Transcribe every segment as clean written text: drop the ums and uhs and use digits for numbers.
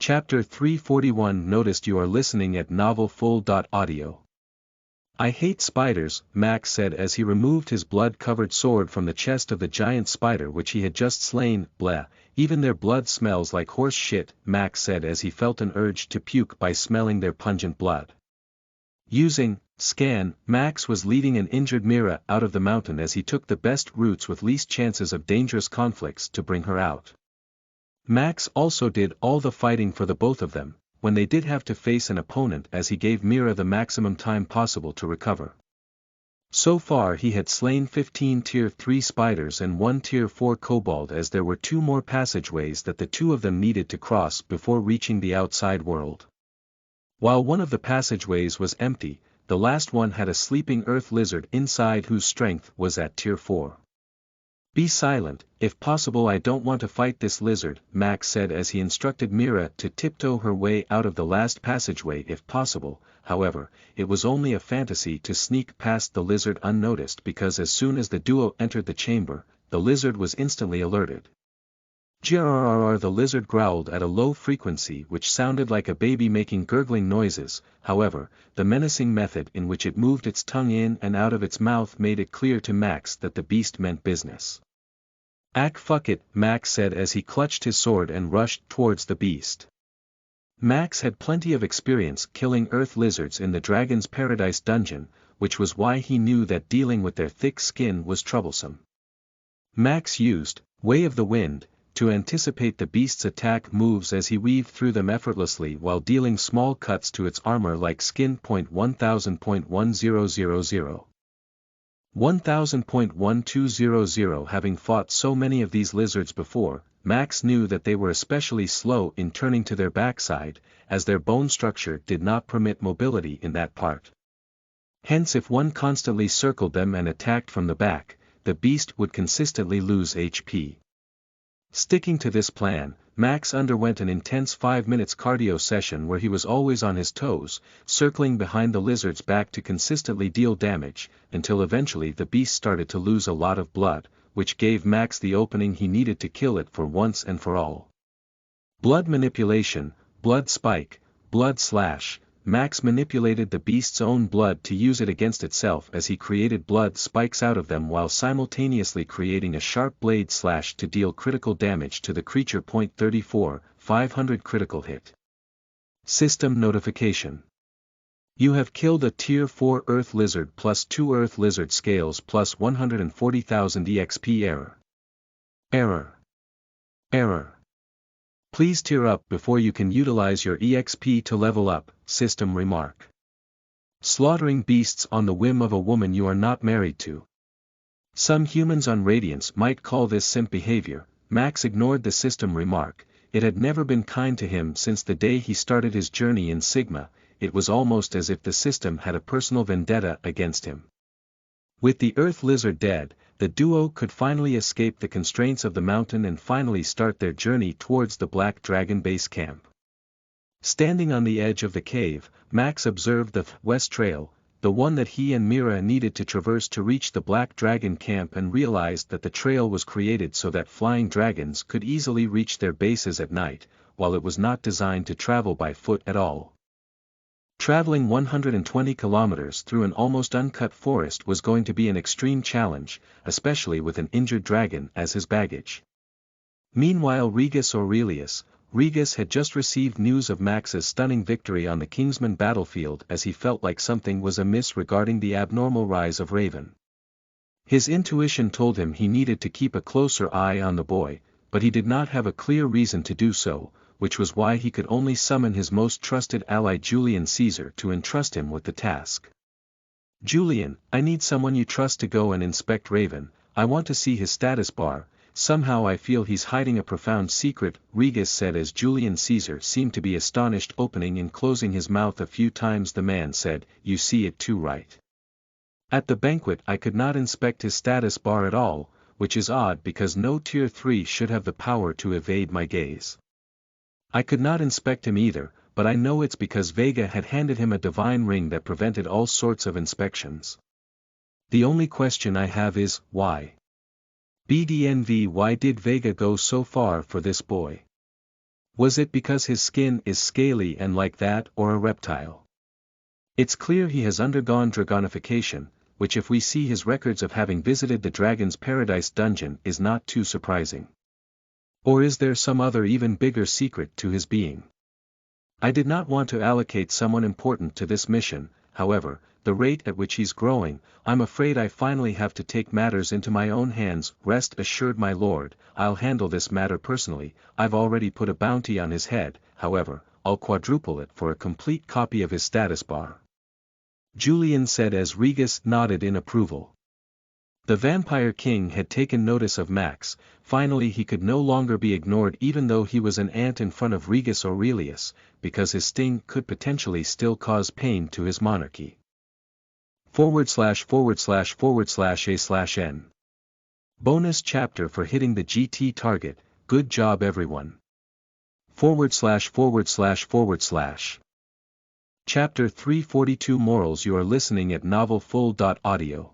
Chapter 341 Noticed you are listening at novelfull.audio. I hate spiders, Max said as he removed his blood-covered sword from the chest of the giant spider which he had just slain. Bleh, even their blood smells like horse shit, Max said as he felt an urge to puke by smelling their pungent blood. Using Scan, Max was leading an injured Mira out of the mountain as he took the best routes with least chances of dangerous conflicts to bring her out. Max also did all the fighting for the both of them, when they did have to face an opponent as he gave Mira the maximum time possible to recover. So far he had slain 15 tier 3 spiders and 1 tier 4 kobold as there were 2 more passageways that the two of them needed to cross before reaching the outside world. While one of the passageways was empty, the last one had a sleeping earth lizard inside whose strength was at tier 4. Be silent, if possible. I don't want to fight this lizard, Max said as he instructed Mira to tiptoe her way out of the last passageway if possible. However, it was only a fantasy to sneak past the lizard unnoticed because as soon as the duo entered the chamber, the lizard was instantly alerted. Grrrr, the lizard growled at a low frequency which sounded like a baby making gurgling noises. However, the menacing method in which it moved its tongue in and out of its mouth made it clear to Max that the beast meant business. Fuck it, Max said as he clutched his sword and rushed towards the beast. Max had plenty of experience killing earth lizards in the Dragon's Paradise dungeon, which was why he knew that dealing with their thick skin was troublesome. Max used Way of the Wind to anticipate the beast's attack moves as he weaved through them effortlessly while dealing small cuts to its armor like skin. 1000.1000 1000.1200. Having fought so many of these lizards before, Max knew that they were especially slow in turning to their backside, as their bone structure did not permit mobility in that part. Hence if one constantly circled them and attacked from the back, the beast would consistently lose HP. Sticking to this plan, Max underwent an intense 5 minutes cardio session where he was always on his toes, circling behind the lizard's back to consistently deal damage, until eventually the beast started to lose a lot of blood, which gave Max the opening he needed to kill it for once and for all. Blood manipulation, blood spike, blood slash. Max manipulated the beast's own blood to use it against itself as he created blood spikes out of them while simultaneously creating a sharp blade slash to deal critical damage to the creature. 34, 500 critical hit. System notification. You have killed a tier 4 earth lizard plus 2 earth lizard scales plus 140,000 EXP. Error. Please tier up before you can utilize your EXP to level up. System remark. Slaughtering beasts on the whim of a woman you are not married to. Some humans on Radiance might call this simp behavior. Max ignored the system remark. It had never been kind to him since the day he started his journey in Sigma. It was almost as if the system had a personal vendetta against him. With the earth lizard dead, the duo could finally escape the constraints of the mountain and finally start their journey towards the Black Dragon base camp. Standing on the edge of the cave, Max observed the west trail, the one that he and Mira needed to traverse to reach the Black Dragon camp, and realized that the trail was created so that flying dragons could easily reach their bases at night, while it was not designed to travel by foot at all. Traveling 120 kilometers through an almost uncut forest was going to be an extreme challenge, especially with an injured dragon as his baggage. Meanwhile Regus had just received news of Max's stunning victory on the Kingsman battlefield as he felt like something was amiss regarding the abnormal rise of Raven. His intuition told him he needed to keep a closer eye on the boy, but he did not have a clear reason to do so, which was why he could only summon his most trusted ally Julian Caesar to entrust him with the task. Julian, I need someone you trust to go and inspect Raven. I want to see his status bar. Somehow I feel he's hiding a profound secret, Regus said as Julian Caesar seemed to be astonished. Opening and closing his mouth a few times, the man said, You see it too, right? At the banquet I could not inspect his status bar at all, which is odd because no tier 3 should have the power to evade my gaze. I could not inspect him either, but I know it's because Vega had handed him a divine ring that prevented all sorts of inspections. The only question I have is, why? BDNV, why did Vega go so far for this boy? Was it because his skin is scaly and like that, or a reptile? It's clear he has undergone dragonification, which if we see his records of having visited the Dragon's Paradise dungeon is not too surprising. Or is there some other even bigger secret to his being? I did not want to allocate someone important to this mission, however, the rate at which he's growing, I'm afraid I finally have to take matters into my own hands. Rest assured my lord, I'll handle this matter personally. I've already put a bounty on his head, however, I'll quadruple it for a complete copy of his status bar. Julian said as Regis nodded in approval. The Vampire King had taken notice of Max. Finally he could no longer be ignored even though he was an ant in front of Regis Aurelius, because his sting could potentially still cause pain to his monarchy. /////A/N. Bonus chapter for hitting the GT target, good job everyone. ////. Chapter 342 Morals. You are listening at novelfull.audio.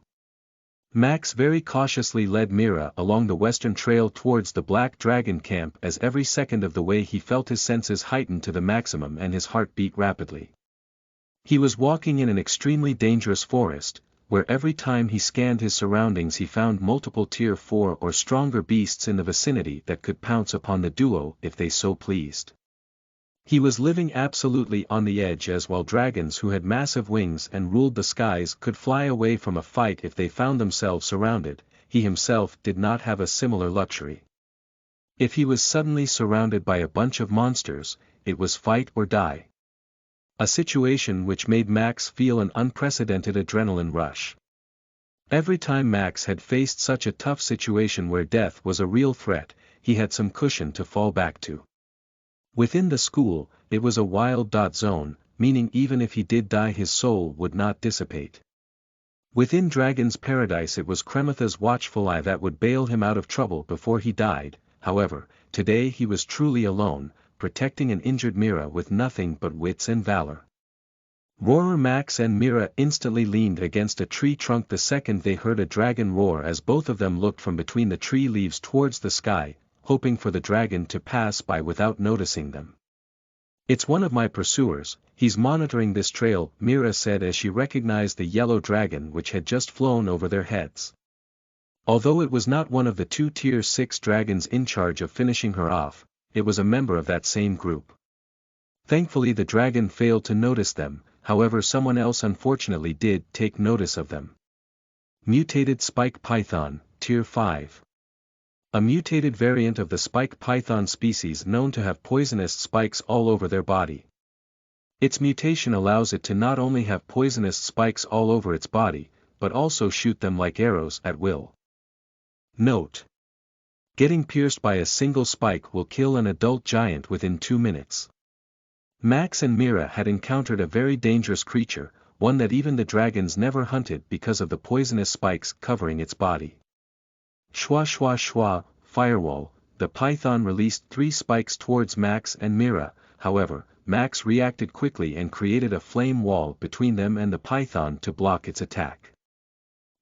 Max very cautiously led Mira along the western trail towards the Black Dragon camp as every second of the way he felt his senses heightened to the maximum and his heart beat rapidly. He was walking in an extremely dangerous forest, where every time he scanned his surroundings he found multiple tier 4 or stronger beasts in the vicinity that could pounce upon the duo if they so pleased. He was living absolutely on the edge, as while dragons who had massive wings and ruled the skies could fly away from a fight if they found themselves surrounded, he himself did not have a similar luxury. If he was suddenly surrounded by a bunch of monsters, it was fight or die. A situation which made Max feel an unprecedented adrenaline rush. Every time Max had faced such a tough situation where death was a real threat, he had some cushion to fall back to. Within the school, it was a wild zone, meaning even if he did die his soul would not dissipate. Within Dragon's Paradise it was Kremitha's watchful eye that would bail him out of trouble before he died. However, today he was truly alone, protecting an injured Mira with nothing but wits and valor. Roarer Max and Mira instantly leaned against a tree trunk the second they heard a dragon roar, as both of them looked from between the tree leaves towards the sky, hoping for the dragon to pass by without noticing them. It's one of my pursuers, he's monitoring this trail, Mira said as she recognized the yellow dragon which had just flown over their heads. Although it was not one of the 2 tier 6 dragons in charge of finishing her off, it was a member of that same group. Thankfully the dragon failed to notice them, however someone else unfortunately did take notice of them. Mutated Spike Python, Tier 5. A mutated variant of the spike python species known to have poisonous spikes all over their body. Its mutation allows it to not only have poisonous spikes all over its body, but also shoot them like arrows at will. Note: getting pierced by a single spike will kill an adult giant within 2 minutes. Max and Mira had encountered a very dangerous creature, one that even the dragons never hunted because of the poisonous spikes covering its body. Shwa shwa shwa, firewall, the python released 3 spikes towards Max and Mira. However, Max reacted quickly and created a flame wall between them and the python to block its attack.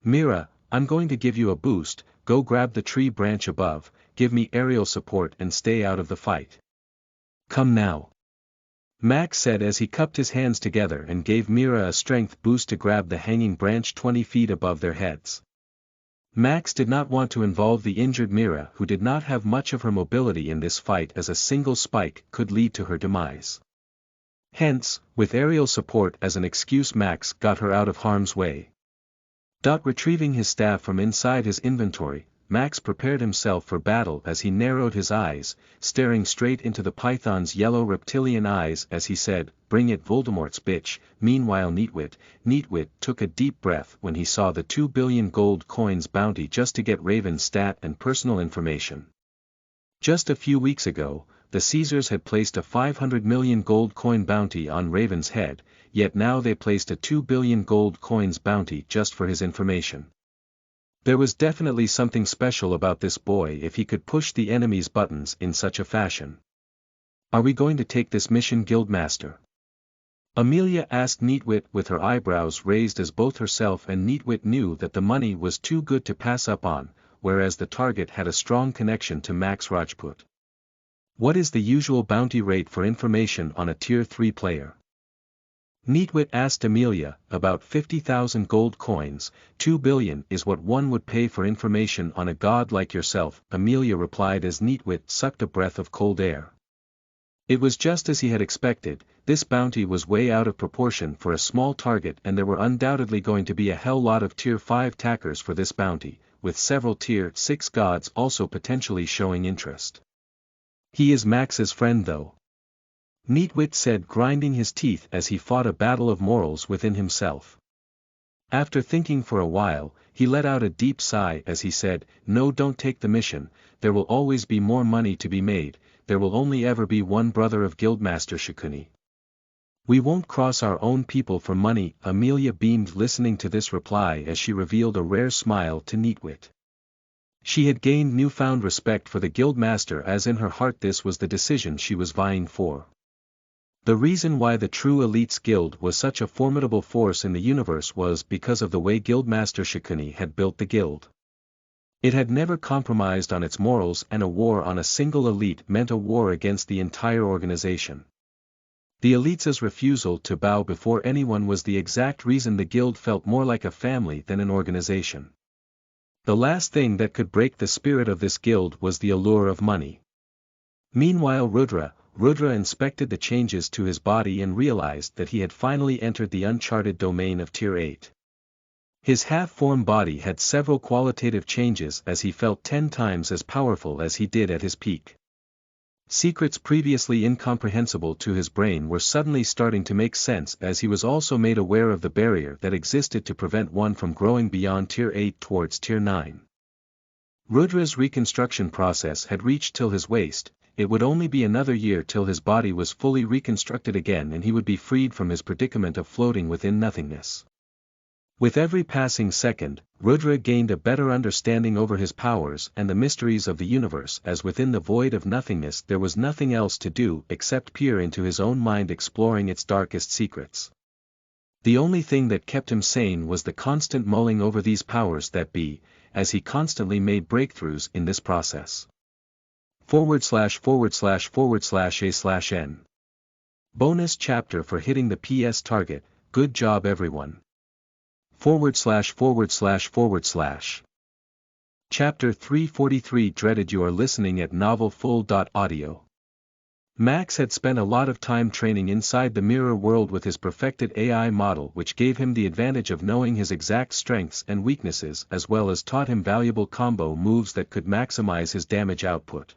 Mira, I'm going to give you a boost, go grab the tree branch above, give me aerial support and stay out of the fight. Come now. Max said as he cupped his hands together and gave Mira a strength boost to grab the hanging branch 20 feet above their heads. Max did not want to involve the injured Mira, who did not have much of her mobility in this fight, as a single spike could lead to her demise. Hence, with aerial support as an excuse, Max got her out of harm's way. Retrieving his staff from inside his inventory, Max prepared himself for battle as he narrowed his eyes, staring straight into the python's yellow reptilian eyes as he said, "Bring it, Voldemort's bitch." Meanwhile Neatwit took a deep breath when he saw the 2 billion gold coins bounty just to get Raven's stat and personal information. Just a few weeks ago, the Caesars had placed a 500 million gold coin bounty on Raven's head, yet now they placed a 2 billion gold coins bounty just for his information. There was definitely something special about this boy if he could push the enemy's buttons in such a fashion. Are we going to take this mission, Guildmaster? Amelia asked Neatwit with her eyebrows raised, as both herself and Neatwit knew that the money was too good to pass up on, whereas the target had a strong connection to Max Rajput. What is the usual bounty rate for information on a Tier 3 player? Neatwit asked Amelia. About 50,000 gold coins, 2 billion is what one would pay for information on a god like yourself, Amelia replied as Neatwit sucked a breath of cold air. It was just as he had expected, this bounty was way out of proportion for a small target, and there were undoubtedly going to be a hell lot of Tier 5 tackers for this bounty, with several Tier 6 gods also potentially showing interest. He is Max's friend though. Neatwit said, grinding his teeth as he fought a battle of morals within himself. After thinking for a while, he let out a deep sigh as he said, "No, don't take the mission, there will always be more money to be made, there will only ever be one brother of Guildmaster Shikuni. We won't cross our own people for money." Amelia beamed listening to this reply as she revealed a rare smile to Neatwit. She had gained newfound respect for the Guildmaster, as in her heart this was the decision she was vying for. The reason why the True Elites Guild was such a formidable force in the universe was because of the way Guildmaster Shikuni had built the guild. It had never compromised on its morals, and a war on a single elite meant a war against the entire organization. The elites' refusal to bow before anyone was the exact reason the guild felt more like a family than an organization. The last thing that could break the spirit of this guild was the allure of money. Meanwhile Rudra inspected the changes to his body and realized that he had finally entered the uncharted domain of Tier 8. His half-formed body had several qualitative changes as he felt 10 times as powerful as he did at his peak. Secrets previously incomprehensible to his brain were suddenly starting to make sense as he was also made aware of the barrier that existed to prevent one from growing beyond Tier 8 towards Tier 9. Rudra's reconstruction process had reached till his waist. It would only be another year till his body was fully reconstructed again and he would be freed from his predicament of floating within nothingness. With every passing second, Rudra gained a better understanding over his powers and the mysteries of the universe, as within the void of nothingness there was nothing else to do except peer into his own mind, exploring its darkest secrets. The only thing that kept him sane was the constant mulling over these powers that be, as he constantly made breakthroughs in this process. //////A/N. Bonus chapter for hitting the PS target. Good job everyone. /////. Chapter 343 dreaded. You are listening at novelfull.audio. Max had spent a lot of time training inside the mirror world with his perfected AI model, which gave him the advantage of knowing his exact strengths and weaknesses, as well as taught him valuable combo moves that could maximize his damage output.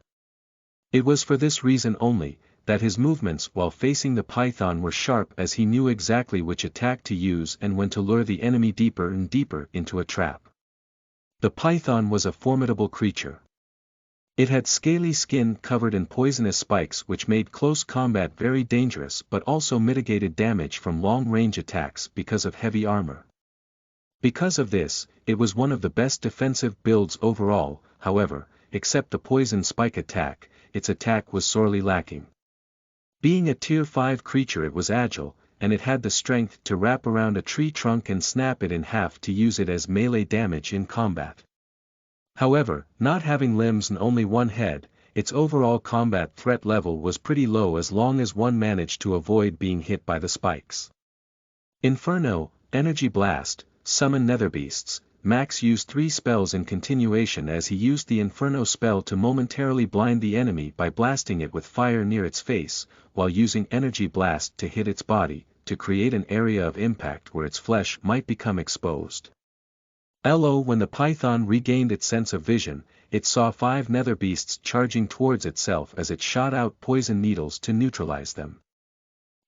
It was for this reason only, that his movements while facing the python were sharp, as he knew exactly which attack to use and when to lure the enemy deeper and deeper into a trap. The python was a formidable creature. It had scaly skin covered in poisonous spikes which made close combat very dangerous, but also mitigated damage from long-range attacks because of heavy armor. Because of this, it was one of the best defensive builds overall. However, except the poison spike attack, its attack was sorely lacking. Being a Tier 5 creature, it was agile, and it had the strength to wrap around a tree trunk and snap it in half to use it as melee damage in combat. However, not having limbs and only one head, its overall combat threat level was pretty low as long as one managed to avoid being hit by the spikes. Inferno, Energy Blast, Summon Netherbeasts. Max used 3 spells in continuation as he used the Inferno spell to momentarily blind the enemy by blasting it with fire near its face, while using Energy Blast to hit its body, to create an area of impact where its flesh might become exposed. When the python regained its sense of vision, it saw 5 netherbeasts charging towards itself as it shot out poison needles to neutralize them.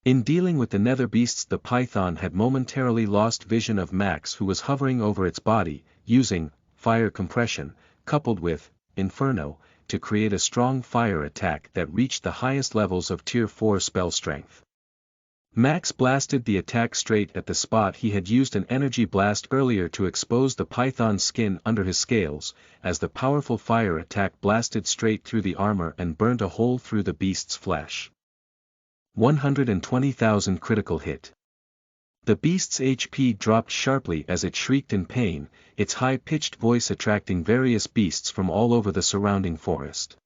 In dealing with the netherbeasts, the python had momentarily lost vision of Max, who was hovering over its body, using fire compression, coupled with Inferno, to create a strong fire attack that reached the highest levels of Tier 4 spell strength. Max blasted the attack straight at the spot he had used an energy blast earlier to expose the python's skin under his scales, as the powerful fire attack blasted straight through the armor and burned a hole through the beast's flesh. 120,000 critical hit. The beast's HP dropped sharply as it shrieked in pain, its high-pitched voice attracting various beasts from all over the surrounding forest.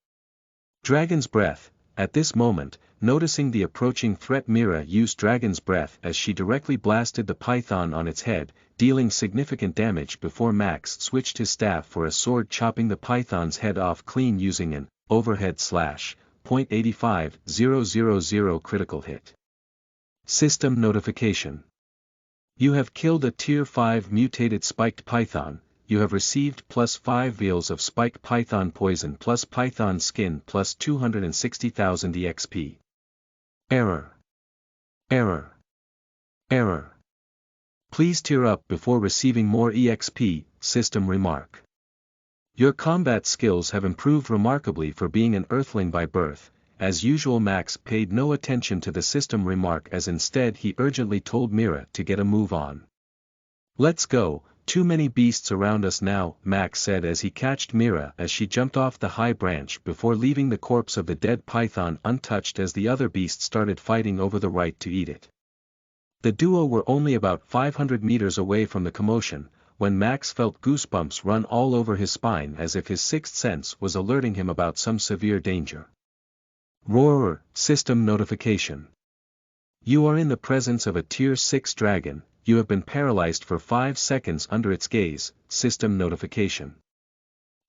Dragon's Breath, At this moment, noticing the approaching threat, Mira used Dragon's Breath as she directly blasted the python on its head, dealing significant damage before Max switched his staff for a sword, chopping the python's head off clean using an overhead slash, .85000 critical hit. System notification. You have killed a Tier 5 mutated spiked python. You have received +5 vials of spiked python poison plus python skin plus 260,000 EXP. Error. Error. Error. Please tier up before receiving more EXP, system remark. Your combat skills have improved remarkably for being an Earthling by birth. As usual, Max paid no attention to the system remark, as instead he urgently told Mira to get a move on. Let's go. Too many beasts around us now, Max said as he catched Mira as she jumped off the high branch before leaving the corpse of the dead python untouched as the other beasts started fighting over the right to eat it. The duo were only about 500 meters away from the commotion, when Max felt goosebumps run all over his spine as if his sixth sense was alerting him about some severe danger. Roar, system notification. You are in the presence of a Tier 6 dragon. You have been paralyzed for 5 seconds under its gaze, system notification.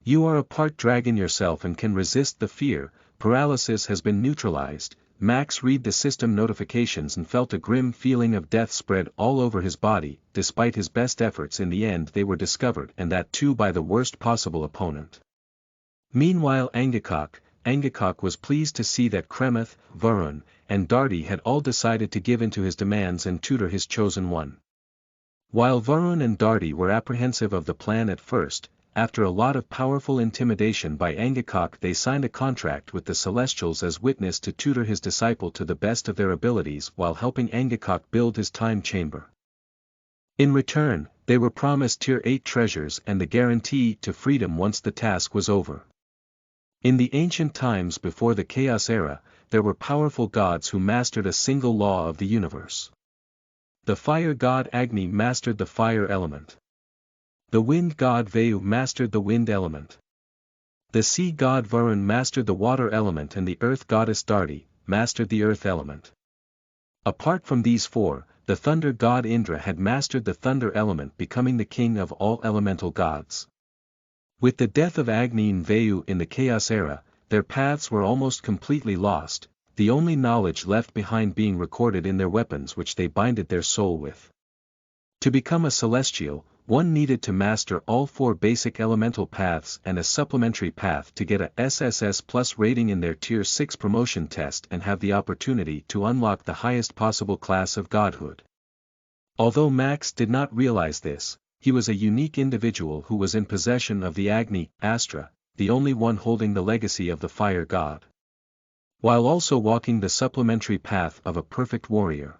You are a part dragon yourself and can resist the fear. Paralysis has been neutralized. Max read the system notifications and felt a grim feeling of death spread all over his body. Despite his best efforts, in the end they were discovered, and that too by the worst possible opponent. Meanwhile, Angakok was pleased to see that Kremeth, Varun, and Darty had all decided to give in to his demands and tutor his chosen one. While Varun and Darty were apprehensive of the plan at first, after a lot of powerful intimidation by Angakok, they signed a contract with the Celestials as witness to tutor his disciple to the best of their abilities while helping Angakok build his time chamber. In return, they were promised Tier 8 treasures and the guarantee to freedom once the task was over. In the ancient times before the Chaos Era, there were powerful gods who mastered a single law of the universe. The fire god Agni mastered the fire element. The wind god Vayu mastered the wind element. The sea god Varun mastered the water element, and the earth goddess Darti mastered the earth element. Apart from these four, the thunder god Indra had mastered the thunder element, becoming the king of all elemental gods. With the death of Agni and Vayu in the Chaos Era, their paths were almost completely lost, the only knowledge left behind being recorded in their weapons which they binded their soul with. To become a celestial, one needed to master all four basic elemental paths and a supplementary path to get a SSS Plus rating in their Tier 6 promotion test and have the opportunity to unlock the highest possible class of godhood. Although Max did not realize this, he was a unique individual who was in possession of the Agni Astra, the only one holding the legacy of the fire god, while also walking the supplementary path of a perfect warrior.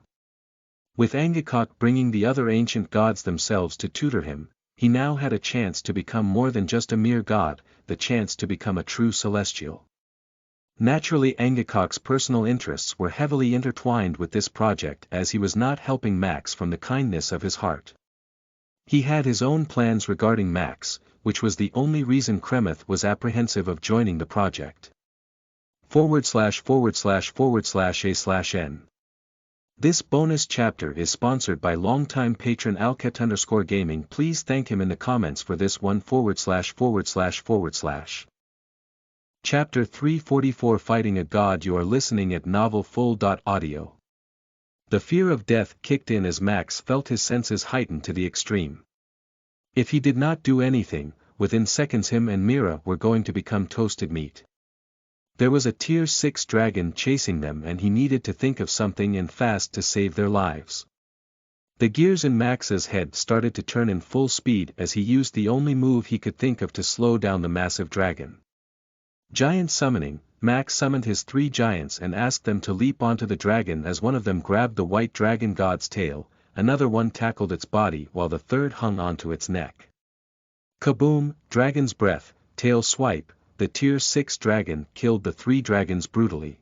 With Angakok bringing the other ancient gods themselves to tutor him, he now had a chance to become more than just a mere god, the chance to become a true celestial. Naturally, Angakok's personal interests were heavily intertwined with this project, as he was not helping Max from the kindness of his heart. He had his own plans regarding Max, which was the only reason Kremeth was apprehensive of joining the project. /////A/N. This bonus chapter is sponsored by longtime patron Alket_Gaming. Please thank him in the comments for this one ////. Chapter 344, Fighting a God. You are listening at novelfull.audio. The fear of death kicked in as Max felt his senses heightened to the extreme. If he did not do anything, within seconds him and Mira were going to become toasted meat. There was a Tier 6 dragon chasing them, and he needed to think of something and fast to save their lives. The gears in Max's head started to turn in full speed as he used the only move he could think of to slow down the massive dragon. Giant summoning, Max summoned his 3 giants and asked them to leap onto the dragon as one of them grabbed the white dragon god's tail, another one tackled its body while the third hung onto its neck. Kaboom, dragon's breath, tail swipe. The Tier 6 dragon killed the 3 dragons brutally.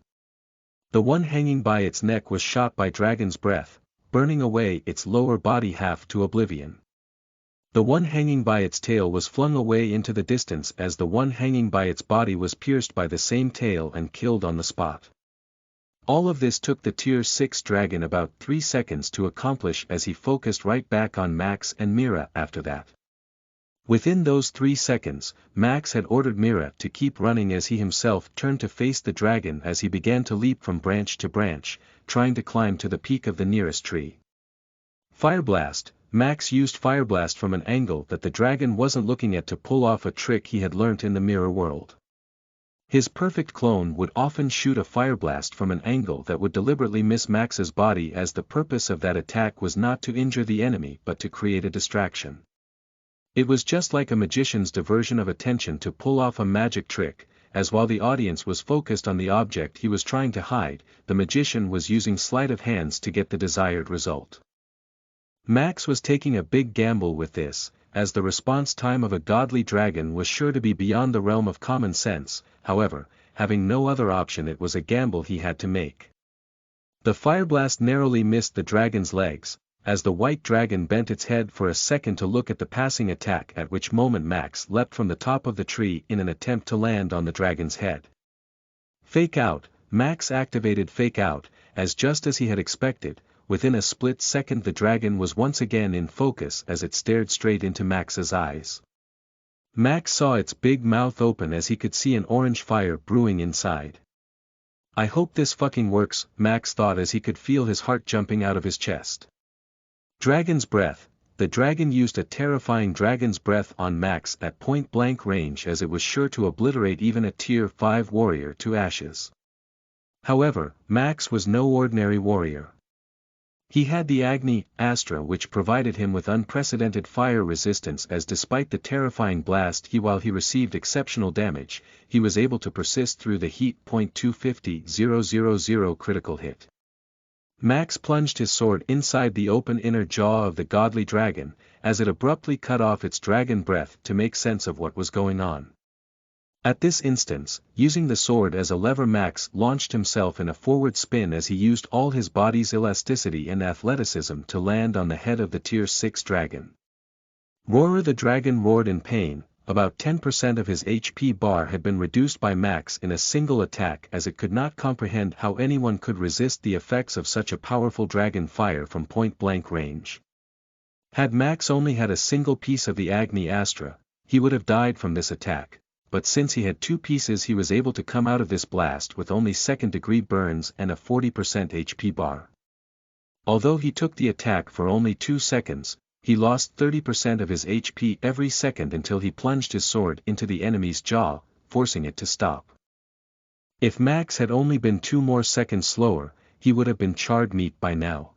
The one hanging by its neck was shot by dragon's breath, burning away its lower body half to oblivion. The one hanging by its tail was flung away into the distance as the one hanging by its body was pierced by the same tail and killed on the spot. All of this took the tier 6 dragon about 3 seconds to accomplish as he focused right back on Max and Mira after that. Within those 3 seconds, Max had ordered Mira to keep running as he himself turned to face the dragon as he began to leap from branch to branch, trying to climb to the peak of the nearest tree. Fireblast. Max used Fireblast from an angle that the dragon wasn't looking at to pull off a trick he had learnt in the mirror world. His perfect clone would often shoot a Fireblast from an angle that would deliberately miss Max's body, as the purpose of that attack was not to injure the enemy but to create a distraction. It was just like a magician's diversion of attention to pull off a magic trick, as while the audience was focused on the object he was trying to hide, the magician was using sleight of hands to get the desired result. Max was taking a big gamble with this, as the response time of a godly dragon was sure to be beyond the realm of common sense. However, having no other option, it was a gamble he had to make. The Fireblast narrowly missed the dragon's legs, as the white dragon bent its head for a second to look at the passing attack, at which moment Max leapt from the top of the tree in an attempt to land on the dragon's head. Fake Out. Max activated Fake Out, as just as he had expected, within a split second the dragon was once again in focus as it stared straight into Max's eyes. Max saw its big mouth open as he could see an orange fire brewing inside. "I hope this fucking works," Max thought as he could feel his heart jumping out of his chest. Dragon's Breath. The dragon used a terrifying Dragon's Breath on Max at point-blank range, as it was sure to obliterate even a tier 5 warrior to ashes. However, Max was no ordinary warrior. He had the Agni Astra, which provided him with unprecedented fire resistance, as despite the terrifying blast while he received exceptional damage, he was able to persist through the heat. 250,000 critical hit. Max plunged his sword inside the open inner jaw of the godly dragon, as it abruptly cut off its dragon breath to make sense of what was going on. At this instance, using the sword as a lever, Max launched himself in a forward spin as he used all his body's elasticity and athleticism to land on the head of the tier 6 dragon. Roar. The dragon roared in pain. About 10% of his HP bar had been reduced by Max in a single attack, as it could not comprehend how anyone could resist the effects of such a powerful dragon fire from point-blank range. Had Max only had a single piece of the Agni Astra, he would have died from this attack, but since he had 2 pieces, he was able to come out of this blast with only second-degree burns and a 40% HP bar. Although he took the attack for only 2 seconds, he lost 30% of his HP every second until he plunged his sword into the enemy's jaw, forcing it to stop. If Max had only been 2 more seconds slower, he would have been charred meat by now.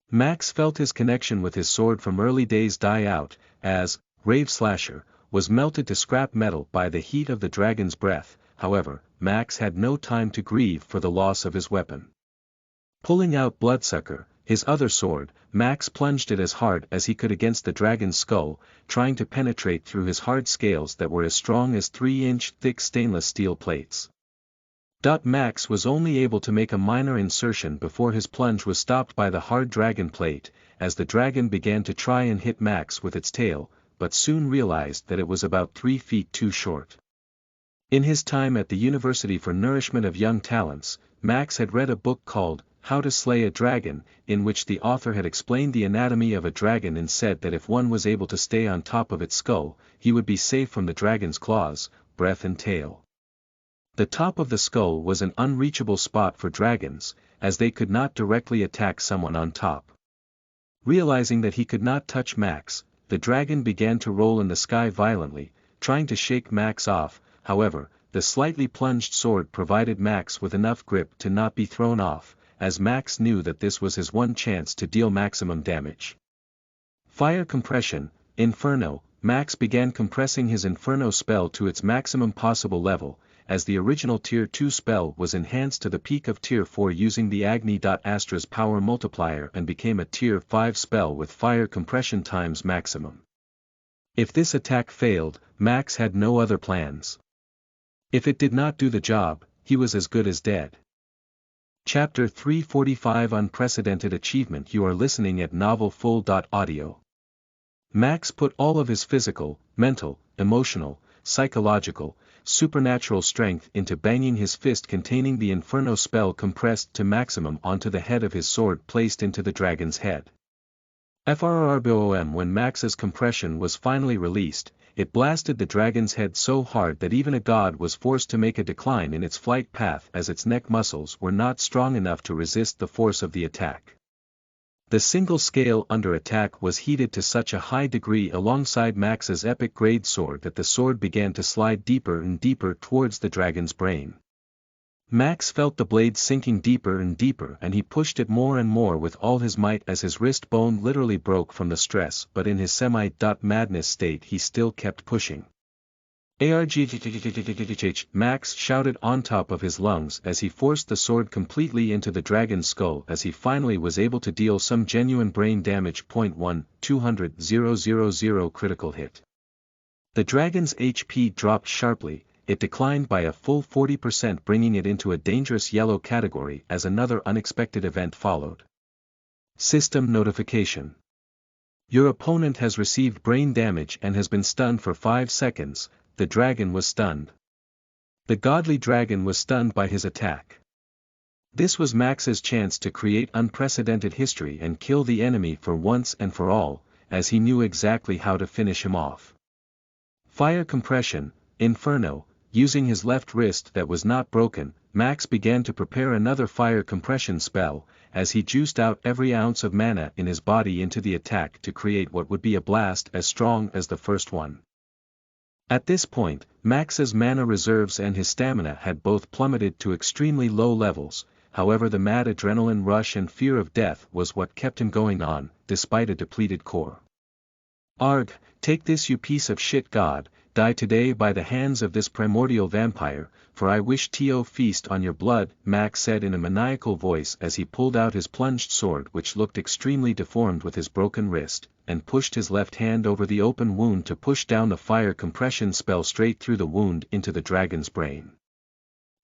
Max felt his connection with his sword from early days die out, as Rave Slasher was melted to scrap metal by the heat of the dragon's breath. However, Max had no time to grieve for the loss of his weapon. Pulling out Bloodsucker, his other sword, Max plunged it as hard as he could against the dragon's skull, trying to penetrate through his hard scales that were as strong as 3-inch thick stainless steel plates. Max was only able to make a minor insertion before his plunge was stopped by the hard dragon plate, as the dragon began to try and hit Max with its tail, but soon realized that it was about 3 feet too short. In his time at the University for Nourishment of Young Talents, Max had read a book called How to Slay a Dragon, in which the author had explained the anatomy of a dragon and said that if one was able to stay on top of its skull, he would be safe from the dragon's claws, breath and tail. The top of the skull was an unreachable spot for dragons, as they could not directly attack someone on top. Realizing that he could not touch Max, the dragon began to roll in the sky violently, trying to shake Max off. However, the slightly plunged sword provided Max with enough grip to not be thrown off, as Max knew that this was his one chance to deal maximum damage. Fire Compression. Inferno. Max began compressing his Inferno spell to its maximum possible level, as the original Tier 2 spell was enhanced to the peak of Tier 4 using the Agni Astra's power multiplier and became a Tier 5 spell with fire compression times maximum. If this attack failed, Max had no other plans. If it did not do the job, he was as good as dead. Chapter 345 Unprecedented Achievement. You are listening at novelfull.audio. Max put all of his physical, mental, emotional, psychological, supernatural strength into banging his fist containing the Inferno spell compressed to maximum onto the head of his sword placed into the dragon's head. FRRBOM. When Max's compression was finally released, it blasted the dragon's head so hard that even a god was forced to make a decline in its flight path as its neck muscles were not strong enough to resist the force of the attack. The single scale under attack was heated to such a high degree alongside Max's epic grade sword that the sword began to slide deeper and deeper towards the dragon's brain. Max felt the blade sinking deeper and deeper and he pushed it more and more with all his might as his wrist bone literally broke from the stress, but in his semi-madness state he still kept pushing. ARGHHHHHH, Max shouted on top of his lungs as he forced the sword completely into the dragon's skull as he finally was able to deal some genuine brain damage. 200,000 critical hit. The dragon's HP dropped sharply. It declined by a full 40%, bringing it into a dangerous yellow category as another unexpected event followed. System notification. Your opponent has received brain damage and has been stunned for 5 seconds. The dragon was stunned. The godly dragon was stunned by his attack. This was Max's chance to create unprecedented history and kill the enemy for once and for all, as he knew exactly how to finish him off. Fire compression, Inferno. Using his left wrist that was not broken, Max began to prepare another fire compression spell, as he juiced out every ounce of mana in his body into the attack to create what would be a blast as strong as the first one. At this point, Max's mana reserves and his stamina had both plummeted to extremely low levels, however the mad adrenaline rush and fear of death was what kept him going on, despite a depleted core. Arg, take this you piece of shit god, die today by the hands of this primordial vampire, for I wish to feast on your blood, Max said in a maniacal voice as he pulled out his plunged sword which looked extremely deformed with his broken wrist, and pushed his left hand over the open wound to push down the fire compression spell straight through the wound into the dragon's brain.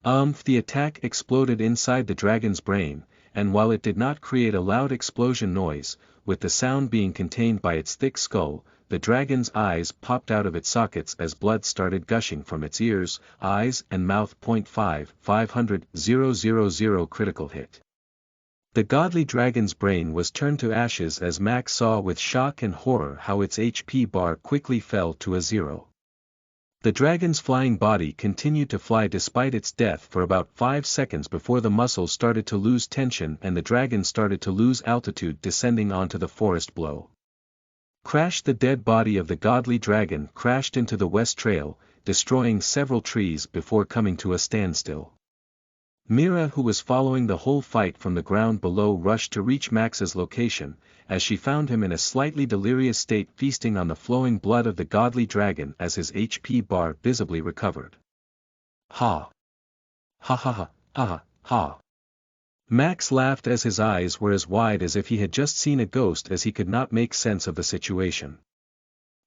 The attack exploded inside the dragon's brain, and while it did not create a loud explosion noise, with the sound being contained by its thick skull, the dragon's eyes popped out of its sockets as blood started gushing from its ears, eyes and mouth. 500,000 critical hit. The godly dragon's brain was turned to ashes as Max saw with shock and horror how its HP bar quickly fell to a 0. The dragon's flying body continued to fly despite its death for about 5 seconds before the muscles started to lose tension and the dragon started to lose altitude, descending onto the forest below. Crash. The dead body of the godly dragon crashed into the west trail, destroying several trees before coming to a standstill. Mira, who was following the whole fight from the ground below, rushed to reach Max's location, as she found him in a slightly delirious state feasting on the flowing blood of the godly dragon as his HP bar visibly recovered. Ha! Ha ha ha, ha ha! Max laughed as his eyes were as wide as if he had just seen a ghost as he could not make sense of the situation.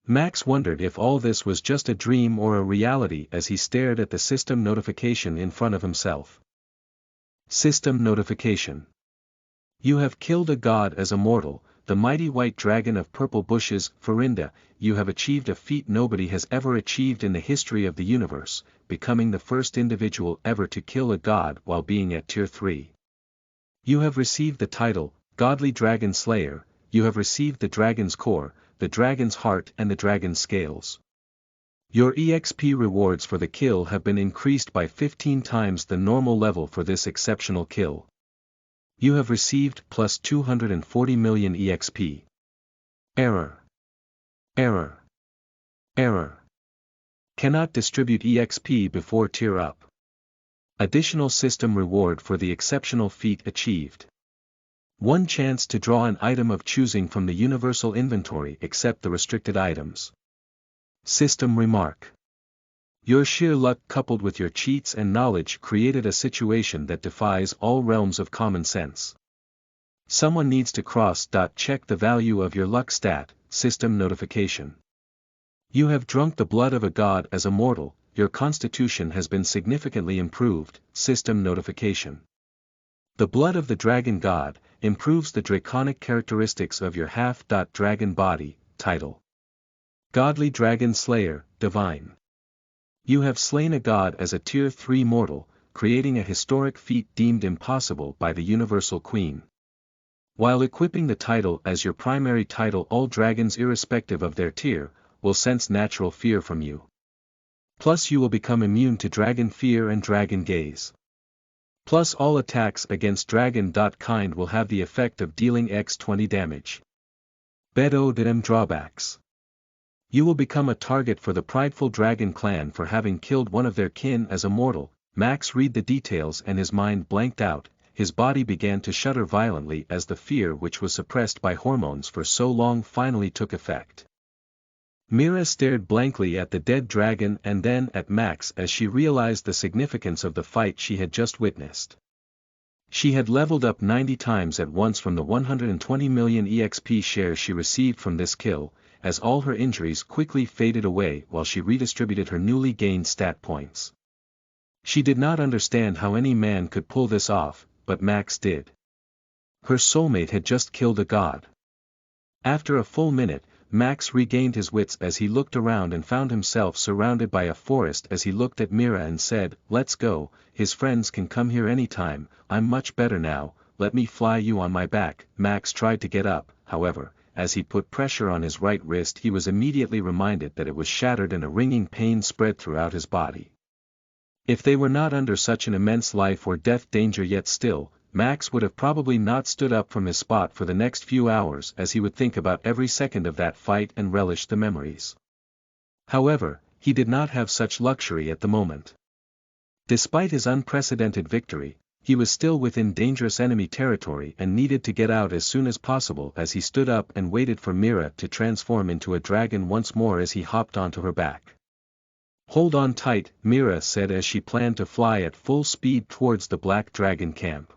Max wondered if all this was just a dream or a reality as he stared at the system notification in front of himself. System notification. You have killed a god as a mortal, the mighty white dragon of purple bushes, Farinda. You have achieved a feat nobody has ever achieved in the history of the universe, becoming the first individual ever to kill a god while being at Tier 3. You have received the title, Godly Dragon Slayer. You have received the dragon's core, the dragon's heart and the dragon's scales. Your EXP rewards for the kill have been increased by 15 times the normal level for this exceptional kill. You have received plus 240 million EXP. Error. Error. Error. Cannot distribute EXP before tier up. Additional system reward for the exceptional feat achieved. 1 chance to draw an item of choosing from the universal inventory except the restricted items. System remark. Your sheer luck coupled with your cheats and knowledge created a situation that defies all realms of common sense. Someone needs to cross-check the value of your luck stat. System notification. You have drunk the blood of a god as a mortal, your constitution has been significantly improved. System notification. The blood of the dragon god improves the draconic characteristics of your half-dragon body. Title. Godly Dragon Slayer, Divine. You have slain a god as a tier 3 mortal, creating a historic feat deemed impossible by the Universal Queen. While equipping the title as your primary title, all dragons irrespective of their tier, will sense natural fear from you. Plus you will become immune to dragon fear and dragon gaze. Plus all attacks against dragon kind will have the effect of dealing x 20 damage. Bedo dem drawbacks. You will become a target for the prideful dragon clan for having killed one of their kin as a mortal. Max read the details and his mind blanked out, his body began to shudder violently as the fear which was suppressed by hormones for so long finally took effect. Mira stared blankly at the dead dragon and then at Max as she realized the significance of the fight she had just witnessed. She had leveled up 90 times at once from the 120 million EXP shares she received from this kill, as all her injuries quickly faded away while she redistributed her newly gained stat points. She did not understand how any man could pull this off, but Max did. Her soulmate had just killed a god. After a full minute, Max regained his wits as he looked around and found himself surrounded by a forest as he looked at Mira and said, "Let's go, his friends can come here anytime, I'm much better now, let me fly you on my back." Max tried to get up, however, as he put pressure on his right wrist he was immediately reminded that it was shattered and a ringing pain spread throughout his body. If they were not under such an immense life or death danger yet still, Max would have probably not stood up from his spot for the next few hours as he would think about every second of that fight and relish the memories. However, he did not have such luxury at the moment. Despite his unprecedented victory, he was still within dangerous enemy territory and needed to get out as soon as possible as he stood up and waited for Mira to transform into a dragon once more as he hopped onto her back. "Hold on tight," Mira said as she planned to fly at full speed towards the black dragon camp.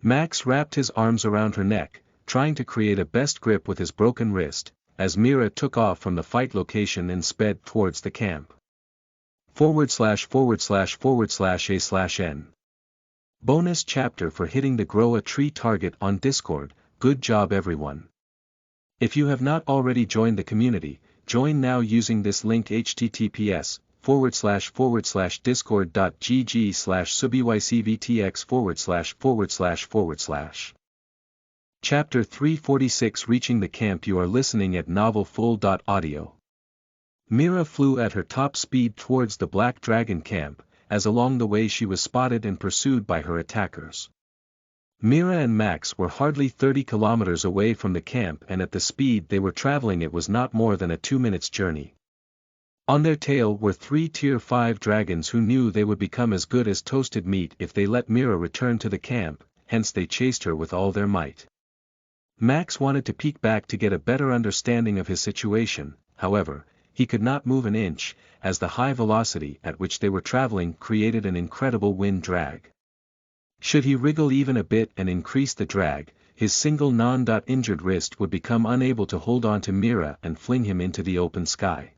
Max wrapped his arms around her neck, trying to create a best grip with his broken wrist, as Mira took off from the fight location and sped towards the camp. /////A/N. Bonus chapter for hitting the grow a tree target on Discord. Good job everyone. If you have not already joined the community, join now using this link https://discord.gg/subycvtx// Chapter 346 Reaching the Camp. You are listening at Novel Full.audio. Mira flew at her top speed towards the Black Dragon camp, as along the way she was spotted and pursued by her attackers. Mira and Max were hardly 30 kilometers away from the camp and at the speed they were traveling it was not more than a 2 minutes journey. On their tail were 3 tier 5 dragons who knew they would become as good as toasted meat if they let Mira return to the camp, hence they chased her with all their might. Max wanted to peek back to get a better understanding of his situation, however, he could not move an inch, as the high velocity at which they were traveling created an incredible wind drag. Should he wriggle even a bit and increase the drag, his single non-injured wrist would become unable to hold on to Mira and fling him into the open sky.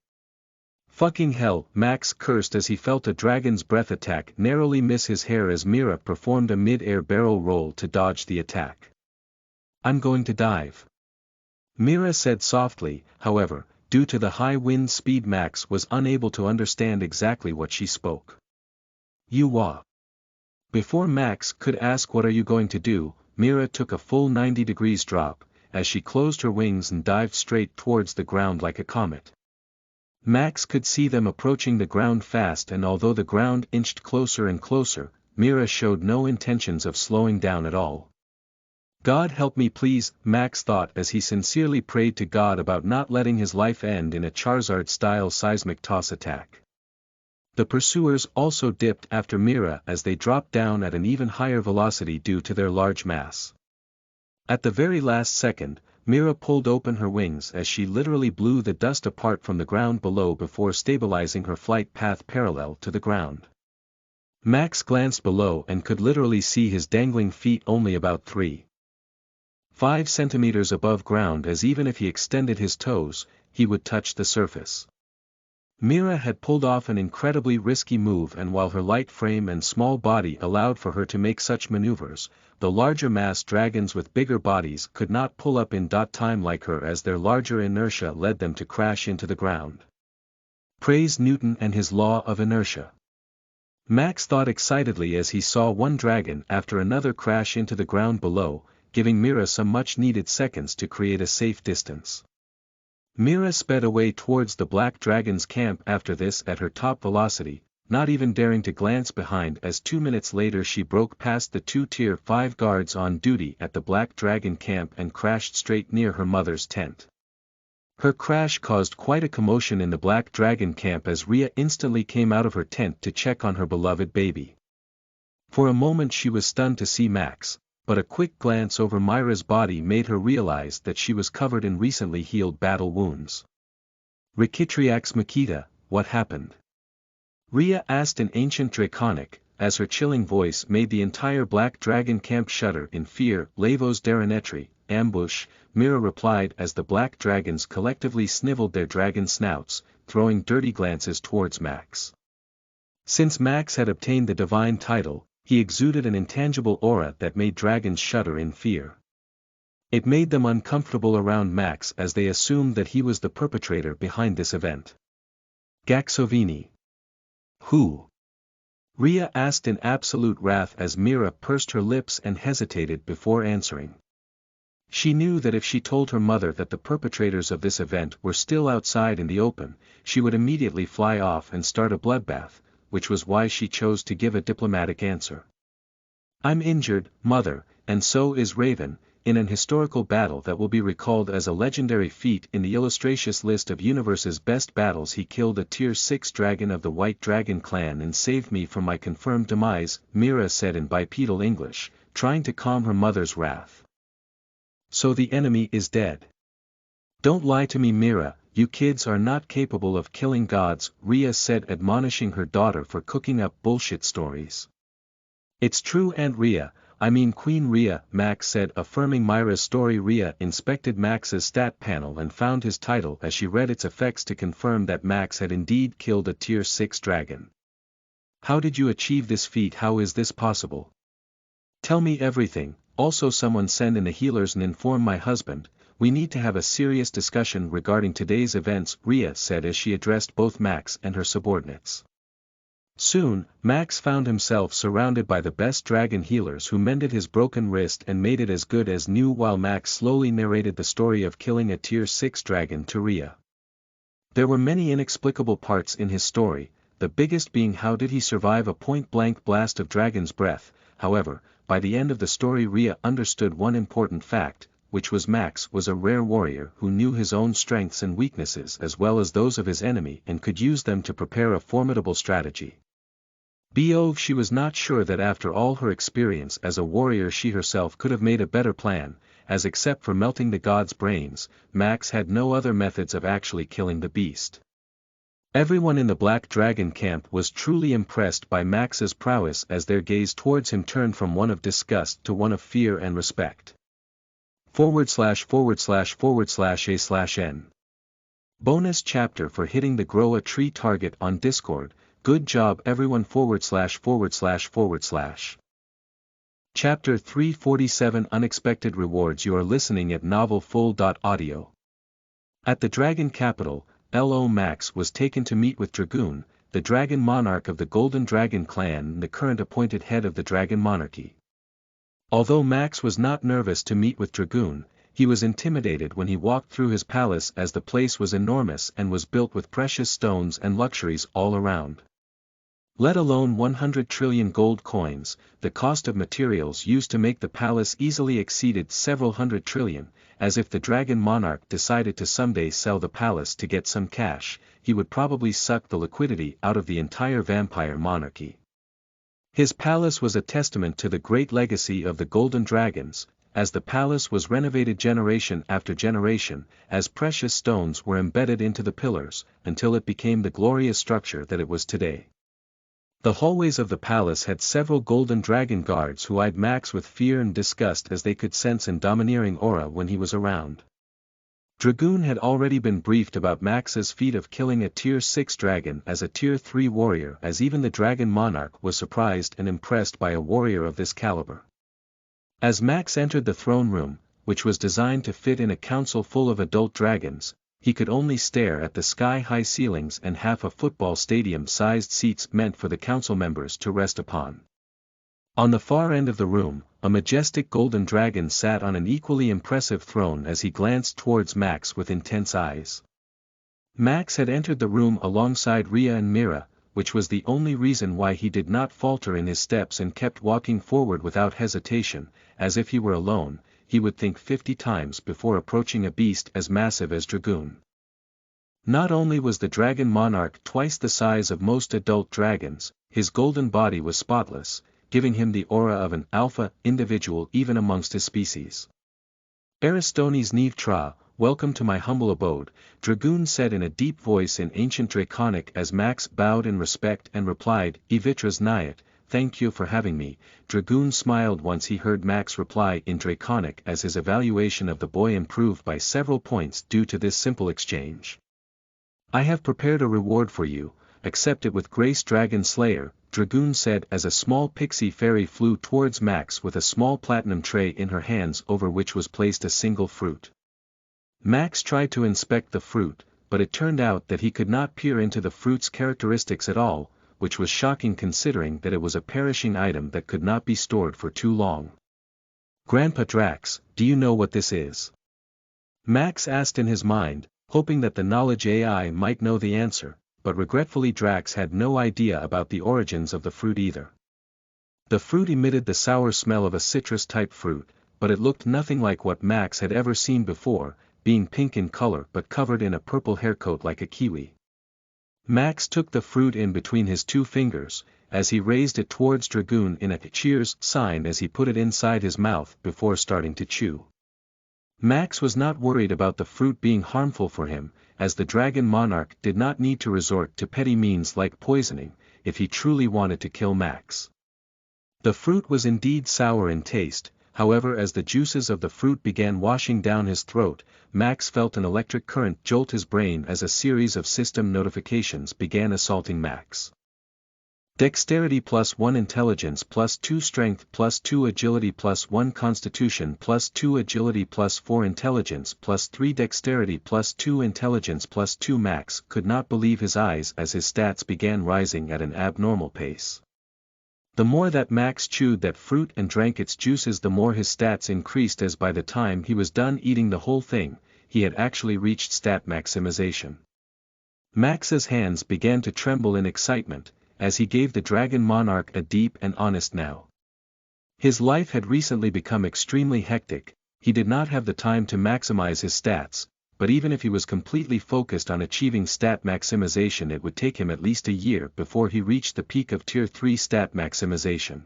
Fucking hell, Max cursed as he felt a dragon's breath attack narrowly miss his hair as Mira performed a mid-air barrel roll to dodge the attack. "I'm going to dive," Mira said softly, however, due to the high wind speed Max was unable to understand exactly what she spoke. "You what?" Before Max could ask what are you going to do, Mira took a full 90 degrees drop, as she closed her wings and dived straight towards the ground like a comet. Max could see them approaching the ground fast and although the ground inched closer and closer, Mira showed no intentions of slowing down at all. "God help me please," Max thought as he sincerely prayed to God about not letting his life end in a Charizard-style seismic toss attack. The pursuers also dipped after Mira as they dropped down at an even higher velocity due to their large mass. At the very last second, Mira pulled open her wings as she literally blew the dust apart from the ground below before stabilizing her flight path parallel to the ground. Max glanced below and could literally see his dangling feet only about 3.5 centimeters above ground as even if he extended his toes, he would touch the surface. Mira had pulled off an incredibly risky move and while her light frame and small body allowed for her to make such maneuvers, the larger mass dragons with bigger bodies could not pull up in time like her as their larger inertia led them to crash into the ground. Praise Newton and his law of inertia. Max thought excitedly as he saw one dragon after another crash into the ground below, giving Mira some much-needed seconds to create a safe distance. Mira sped away towards the black dragon's camp after this at her top velocity, not even daring to glance behind as 2 minutes later she broke past the 2 Tier 5 guards on duty at the black dragon camp and crashed straight near her mother's tent. Her crash caused quite a commotion in the black dragon camp as Rhea instantly came out of her tent to check on her beloved baby. For a moment she was stunned to see Max, but a quick glance over Myra's body made her realize that she was covered in recently healed battle wounds. Rikitriax Makita, what happened? Rhea asked in ancient Draconic, as her chilling voice made the entire black dragon camp shudder in fear. Lavos Daranetri, ambush, Mira replied as the black dragons collectively sniveled their dragon snouts, throwing dirty glances towards Max. Since Max had obtained the divine title, he exuded an intangible aura that made dragons shudder in fear. It made them uncomfortable around Max as they assumed that he was the perpetrator behind this event. Gaxovini. Who? Rhea asked in absolute wrath as Mira pursed her lips and hesitated before answering. She knew that if she told her mother that the perpetrators of this event were still outside in the open, she would immediately fly off and start a bloodbath, which was why she chose to give a diplomatic answer. I'm injured, mother, and so is Raven, in an historical battle that will be recalled as a legendary feat in the illustrious list of universe's best battles. He killed a Tier 6 dragon of the White Dragon clan and saved me from my confirmed demise, Mira said in bipedal English, trying to calm her mother's wrath. So the enemy is dead. Don't lie to me, Mira, you kids are not capable of killing gods, Rhea said, admonishing her daughter for cooking up bullshit stories. It's true, Aunt Rhea, I mean Queen Rhea, Max said, affirming Myra's story. Rhea inspected Max's stat panel and found his title as she read its effects to confirm that Max had indeed killed a Tier 6 dragon. How did you achieve this feat? How is this possible? Tell me everything. Also, someone send in the healers and inform my husband. We need to have a serious discussion regarding today's events, Rhea said as she addressed both Max and her subordinates. Soon, Max found himself surrounded by the best dragon healers who mended his broken wrist and made it as good as new while Max slowly narrated the story of killing a Tier 6 dragon to Rhea. There were many inexplicable parts in his story, the biggest being how did he survive a point-blank blast of dragon's breath. However, by the end of the story Rhea understood one important fact, which was Max was a rare warrior who knew his own strengths and weaknesses as well as those of his enemy and could use them to prepare a formidable strategy. She was not sure that after all her experience as a warrior she herself could have made a better plan, as except for melting the god's brains, Max had no other methods of actually killing the beast. Everyone in the Black Dragon camp was truly impressed by Max's prowess as their gaze towards him turned from one of disgust to one of fear and respect. /////A/N. Bonus chapter for hitting the grow a tree target on Discord. Good job everyone /////. Chapter 347 Unexpected Rewards. You are listening at novelfull.audio. At the Dragon Capital, L.O. Max was taken to meet with Dragoon, the Dragon Monarch of the Golden Dragon clan and the current appointed head of the Dragon Monarchy. Although Max was not nervous to meet with Dragoon, he was intimidated when he walked through his palace as the place was enormous and was built with precious stones and luxuries all around. Let alone 100 trillion gold coins, the cost of materials used to make the palace easily exceeded several hundred trillion, as if the Dragon Monarch decided to someday sell the palace to get some cash, he would probably suck the liquidity out of the entire vampire monarchy. His palace was a testament to the great legacy of the Golden Dragons, as the palace was renovated generation after generation, as precious stones were embedded into the pillars, until it became the glorious structure that it was today. The hallways of the palace had several golden dragon guards who eyed Max with fear and disgust as they could sense an domineering aura when he was around. Dragoon had already been briefed about Max's feat of killing a Tier 6 dragon as a Tier 3 warrior, as even the Dragon Monarch was surprised and impressed by a warrior of this caliber. As Max entered the throne room, which was designed to fit in a council full of adult dragons, he could only stare at the sky-high ceilings and half a football stadium-sized seats meant for the council members to rest upon. On the far end of the room, a majestic golden dragon sat on an equally impressive throne as he glanced towards Max with intense eyes. Max had entered the room alongside Rhea and Mira, which was the only reason why he did not falter in his steps and kept walking forward without hesitation, as if he were alone. He would think 50 times before approaching a beast as massive as Dragoon. Not only was the dragon monarch twice the size of most adult dragons, his golden body was spotless, giving him the aura of an alpha individual even amongst his species. Aristones Neve Tra, welcome to my humble abode, Dragoon said in a deep voice in ancient Draconic as Max bowed in respect and replied, Evitras Nyat, thank you for having me. Dragoon smiled once he heard Max reply in Draconic as his evaluation of the boy improved by several points due to this simple exchange. I have prepared a reward for you, accept it with grace Dragon Slayer, Dragoon said as a small pixie fairy flew towards Max with a small platinum tray in her hands over which was placed a single fruit. Max tried to inspect the fruit, but it turned out that he could not peer into the fruit's characteristics at all, which was shocking considering that it was a perishing item that could not be stored for too long. Grandpa Drax, do you know what this is? Max asked in his mind, hoping that the knowledge AI might know the answer, but regretfully Drax had no idea about the origins of the fruit either. The fruit emitted the sour smell of a citrus-type fruit, but it looked nothing like what Max had ever seen before, being pink in color but covered in a purple haircoat like a kiwi. Max took the fruit in between his two fingers, as he raised it towards Dragoon in a cheers sign as he put it inside his mouth before starting to chew. Max was not worried about the fruit being harmful for him, as the dragon monarch did not need to resort to petty means like poisoning, if he truly wanted to kill Max. The fruit was indeed sour in taste, however as the juices of the fruit began washing down his throat, Max felt an electric current jolt his brain as a series of system notifications began assaulting Max. Dexterity +1 Intelligence +2 Strength +2 Agility +1 Constitution +2 Agility +4 Intelligence +3 Dexterity +2 Intelligence +2 Max could not believe his eyes as his stats began rising at an abnormal pace. The more that Max chewed that fruit and drank its juices the more his stats increased as by the time he was done eating the whole thing, he had actually reached stat maximization. Max's hands began to tremble in excitement, as he gave the dragon monarch a deep and honest now. His life had recently become extremely hectic, he did not have the time to maximize his stats, but even if he was completely focused on achieving stat maximization it would take him at least a year before he reached the peak of Tier 3 stat maximization.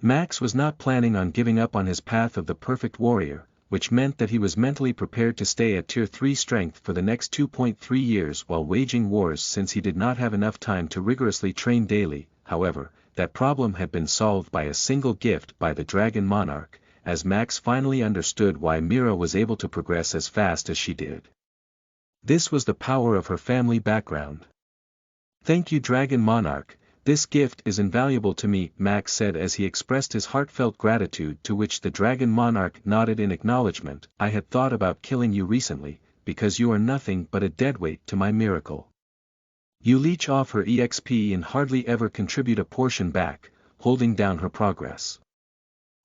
Max was not planning on giving up on his path of the perfect warrior, which meant that he was mentally prepared to stay at Tier 3 strength for the next 2.3 years while waging wars since he did not have enough time to rigorously train daily. However, that problem had been solved by a single gift by the Dragon Monarch, as Max finally understood why Mira was able to progress as fast as she did. This was the power of her family background. Thank you Dragon Monarch, this gift is invaluable to me, Max said as he expressed his heartfelt gratitude to which the Dragon Monarch nodded in acknowledgement. I had thought about killing you recently, because you are nothing but a deadweight to my miracle. You leech off her EXP and hardly ever contribute a portion back, holding down her progress.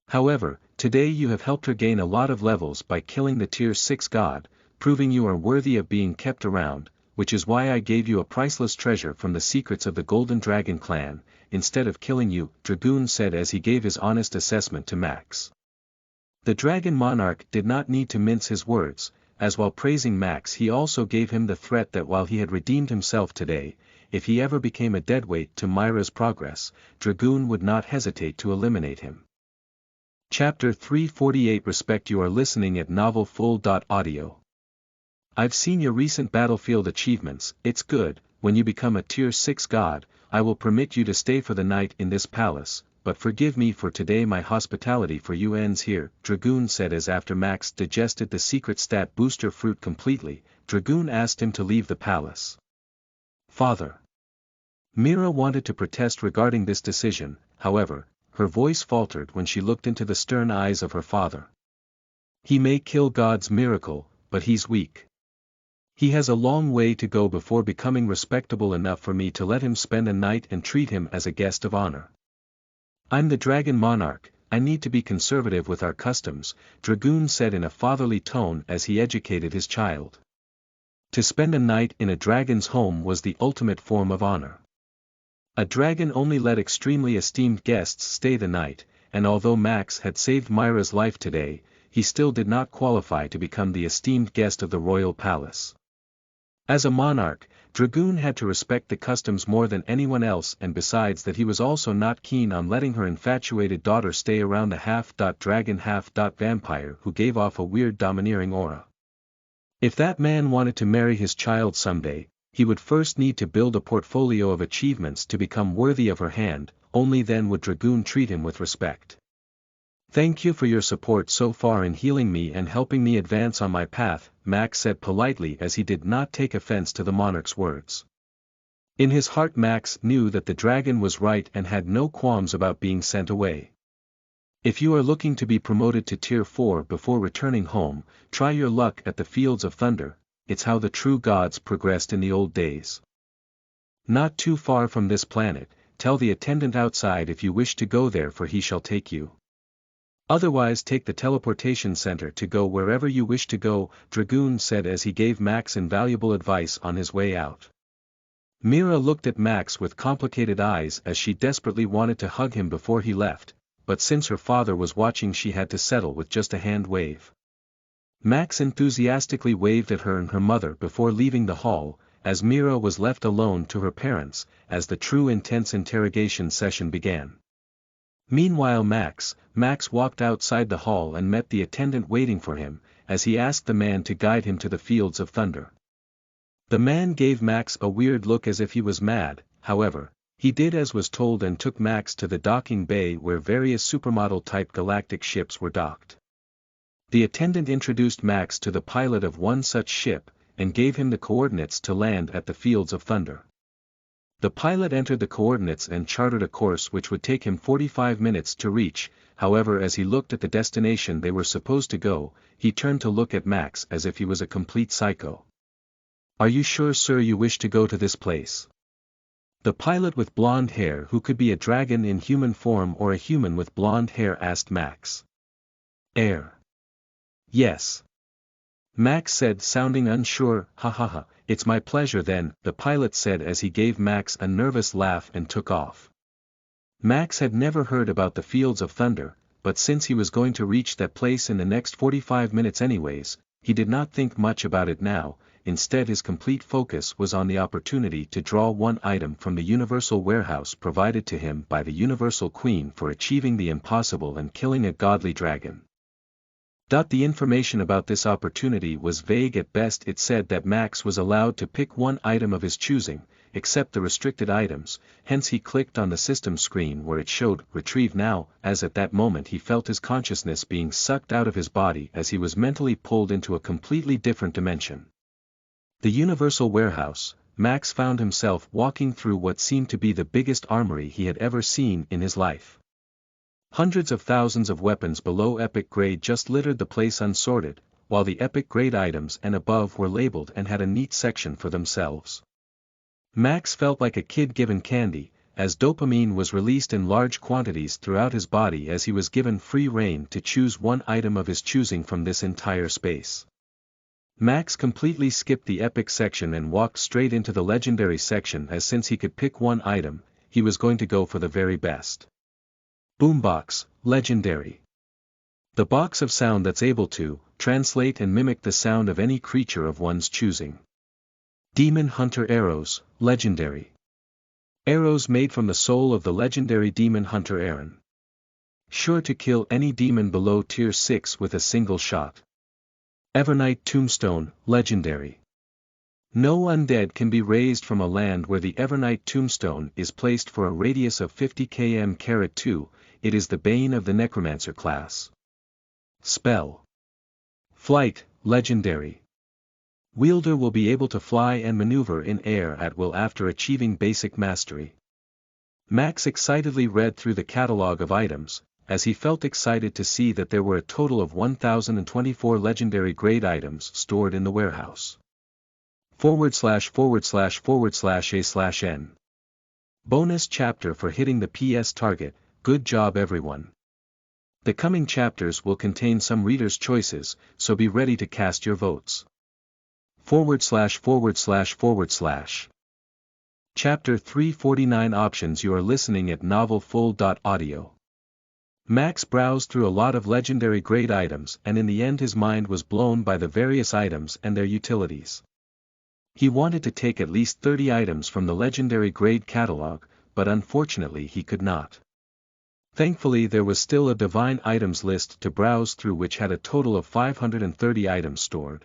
However, today you have helped her gain a lot of levels by killing the Tier 6 god, proving you are worthy of being kept around, which is why I gave you a priceless treasure from the secrets of the Golden Dragon clan, instead of killing you, Dragoon said as he gave his honest assessment to Max. The Dragon Monarch did not need to mince his words, as while praising Max he also gave him the threat that while he had redeemed himself today, if he ever became a deadweight to Myra's progress, Dragoon would not hesitate to eliminate him. Chapter 348 Respect. You are listening at novelfull.audio. I've seen your recent battlefield achievements. It's good. When you become a Tier 6 god, I will permit you to stay for the night in this palace, but forgive me for today, my hospitality for you ends here, Dragoon said as after Max digested the secret stat booster fruit completely, Dragoon asked him to leave the palace. Father. Mira wanted to protest regarding this decision, however, her voice faltered when she looked into the stern eyes of her father. He may kill God's miracle, but he's weak. He has a long way to go before becoming respectable enough for me to let him spend a night and treat him as a guest of honor. I'm the Dragon Monarch, I need to be conservative with our customs, Dragoon said in a fatherly tone as he educated his child. To spend a night in a dragon's home was the ultimate form of honor. A dragon only let extremely esteemed guests stay the night, and although Max had saved Myra's life today, he still did not qualify to become the esteemed guest of the royal palace. As a monarch, Dragoon had to respect the customs more than anyone else, and besides that he was also not keen on letting her infatuated daughter stay around the half-dragon half-vampire who gave off a weird domineering aura. If that man wanted to marry his child someday, he would first need to build a portfolio of achievements to become worthy of her hand, only then would Dragoon treat him with respect. Thank you for your support so far in healing me and helping me advance on my path, Max said politely as he did not take offense to the monarch's words. In his heart Max knew that the dragon was right and had no qualms about being sent away. If you are looking to be promoted to Tier 4 before returning home, try your luck at the Fields of Thunder, it's how the true gods progressed in the old days. Not too far from this planet, tell the attendant outside if you wish to go there for he shall take you. Otherwise take the teleportation center to go wherever you wish to go, Dragoon said as he gave Max invaluable advice on his way out. Mira looked at Max with complicated eyes as she desperately wanted to hug him before he left, but since her father was watching she had to settle with just a hand wave. Max enthusiastically waved at her and her mother before leaving the hall, as Mira was left alone to her parents, as the true intense interrogation session began. Meanwhile Max walked outside the hall and met the attendant waiting for him, as he asked the man to guide him to the Fields of Thunder. The man gave Max a weird look as if he was mad, however, he did as was told and took Max to the docking bay where various supermodel-type galactic ships were docked. The attendant introduced Max to the pilot of one such ship, and gave him the coordinates to land at the Fields of Thunder. The pilot entered the coordinates and charted a course which would take him 45 minutes to reach, however as he looked at the destination they were supposed to go, he turned to look at Max as if he was a complete psycho. Are you sure sir you wish to go to this place? The pilot with blonde hair who could be a dragon in human form or a human with blonde hair asked Max. Yes. Max said sounding unsure, ha, it's my pleasure then, the pilot said as he gave Max a nervous laugh and took off. Max had never heard about the Fields of Thunder, but since he was going to reach that place in the next 45 minutes anyways, he did not think much about it now, instead his complete focus was on the opportunity to draw one item from the universal warehouse provided to him by the Universal Queen for achieving the impossible and killing a godly dragon. The information about this opportunity was vague at best. It said that Max was allowed to pick one item of his choosing, except the restricted items, hence he clicked on the system screen where it showed Retrieve Now, as at that moment he felt his consciousness being sucked out of his body as he was mentally pulled into a completely different dimension. The Universal Warehouse, Max found himself walking through what seemed to be the biggest armory he had ever seen in his life. Hundreds of thousands of weapons below epic grade just littered the place unsorted, while the epic grade items and above were labeled and had a neat section for themselves. Max felt like a kid given candy, as dopamine was released in large quantities throughout his body as he was given free rein to choose one item of his choosing from this entire space. Max completely skipped the epic section and walked straight into the legendary section as since he could pick one item, he was going to go for the very best. Boombox, Legendary. The box of sound that's able to translate and mimic the sound of any creature of one's choosing. Demon Hunter Arrows, Legendary. Arrows made from the soul of the legendary Demon Hunter Aaron. Sure to kill any demon below Tier 6 with a single shot. Evernight Tombstone, Legendary. No undead can be raised from a land where the Evernight Tombstone is placed for a radius of 50 km/2, it is the bane of the Necromancer class. Spell. Flight, Legendary. Wielder will be able to fly and maneuver in air at will after achieving basic mastery. Max excitedly read through the catalog of items, as he felt excited to see that there were a total of 1,024 legendary grade items stored in the warehouse. /////A/N. Bonus chapter for hitting the PS target, good job everyone. The coming chapters will contain some reader's choices, so be ready to cast your votes. /////. Chapter 349 Options. You are listening at novelfull.audio. Max browsed through a lot of legendary grade items and in the end his mind was blown by the various items and their utilities. He wanted to take at least 30 items from the legendary grade catalog, but unfortunately he could not. Thankfully there was still a divine items list to browse through which had a total of 530 items stored.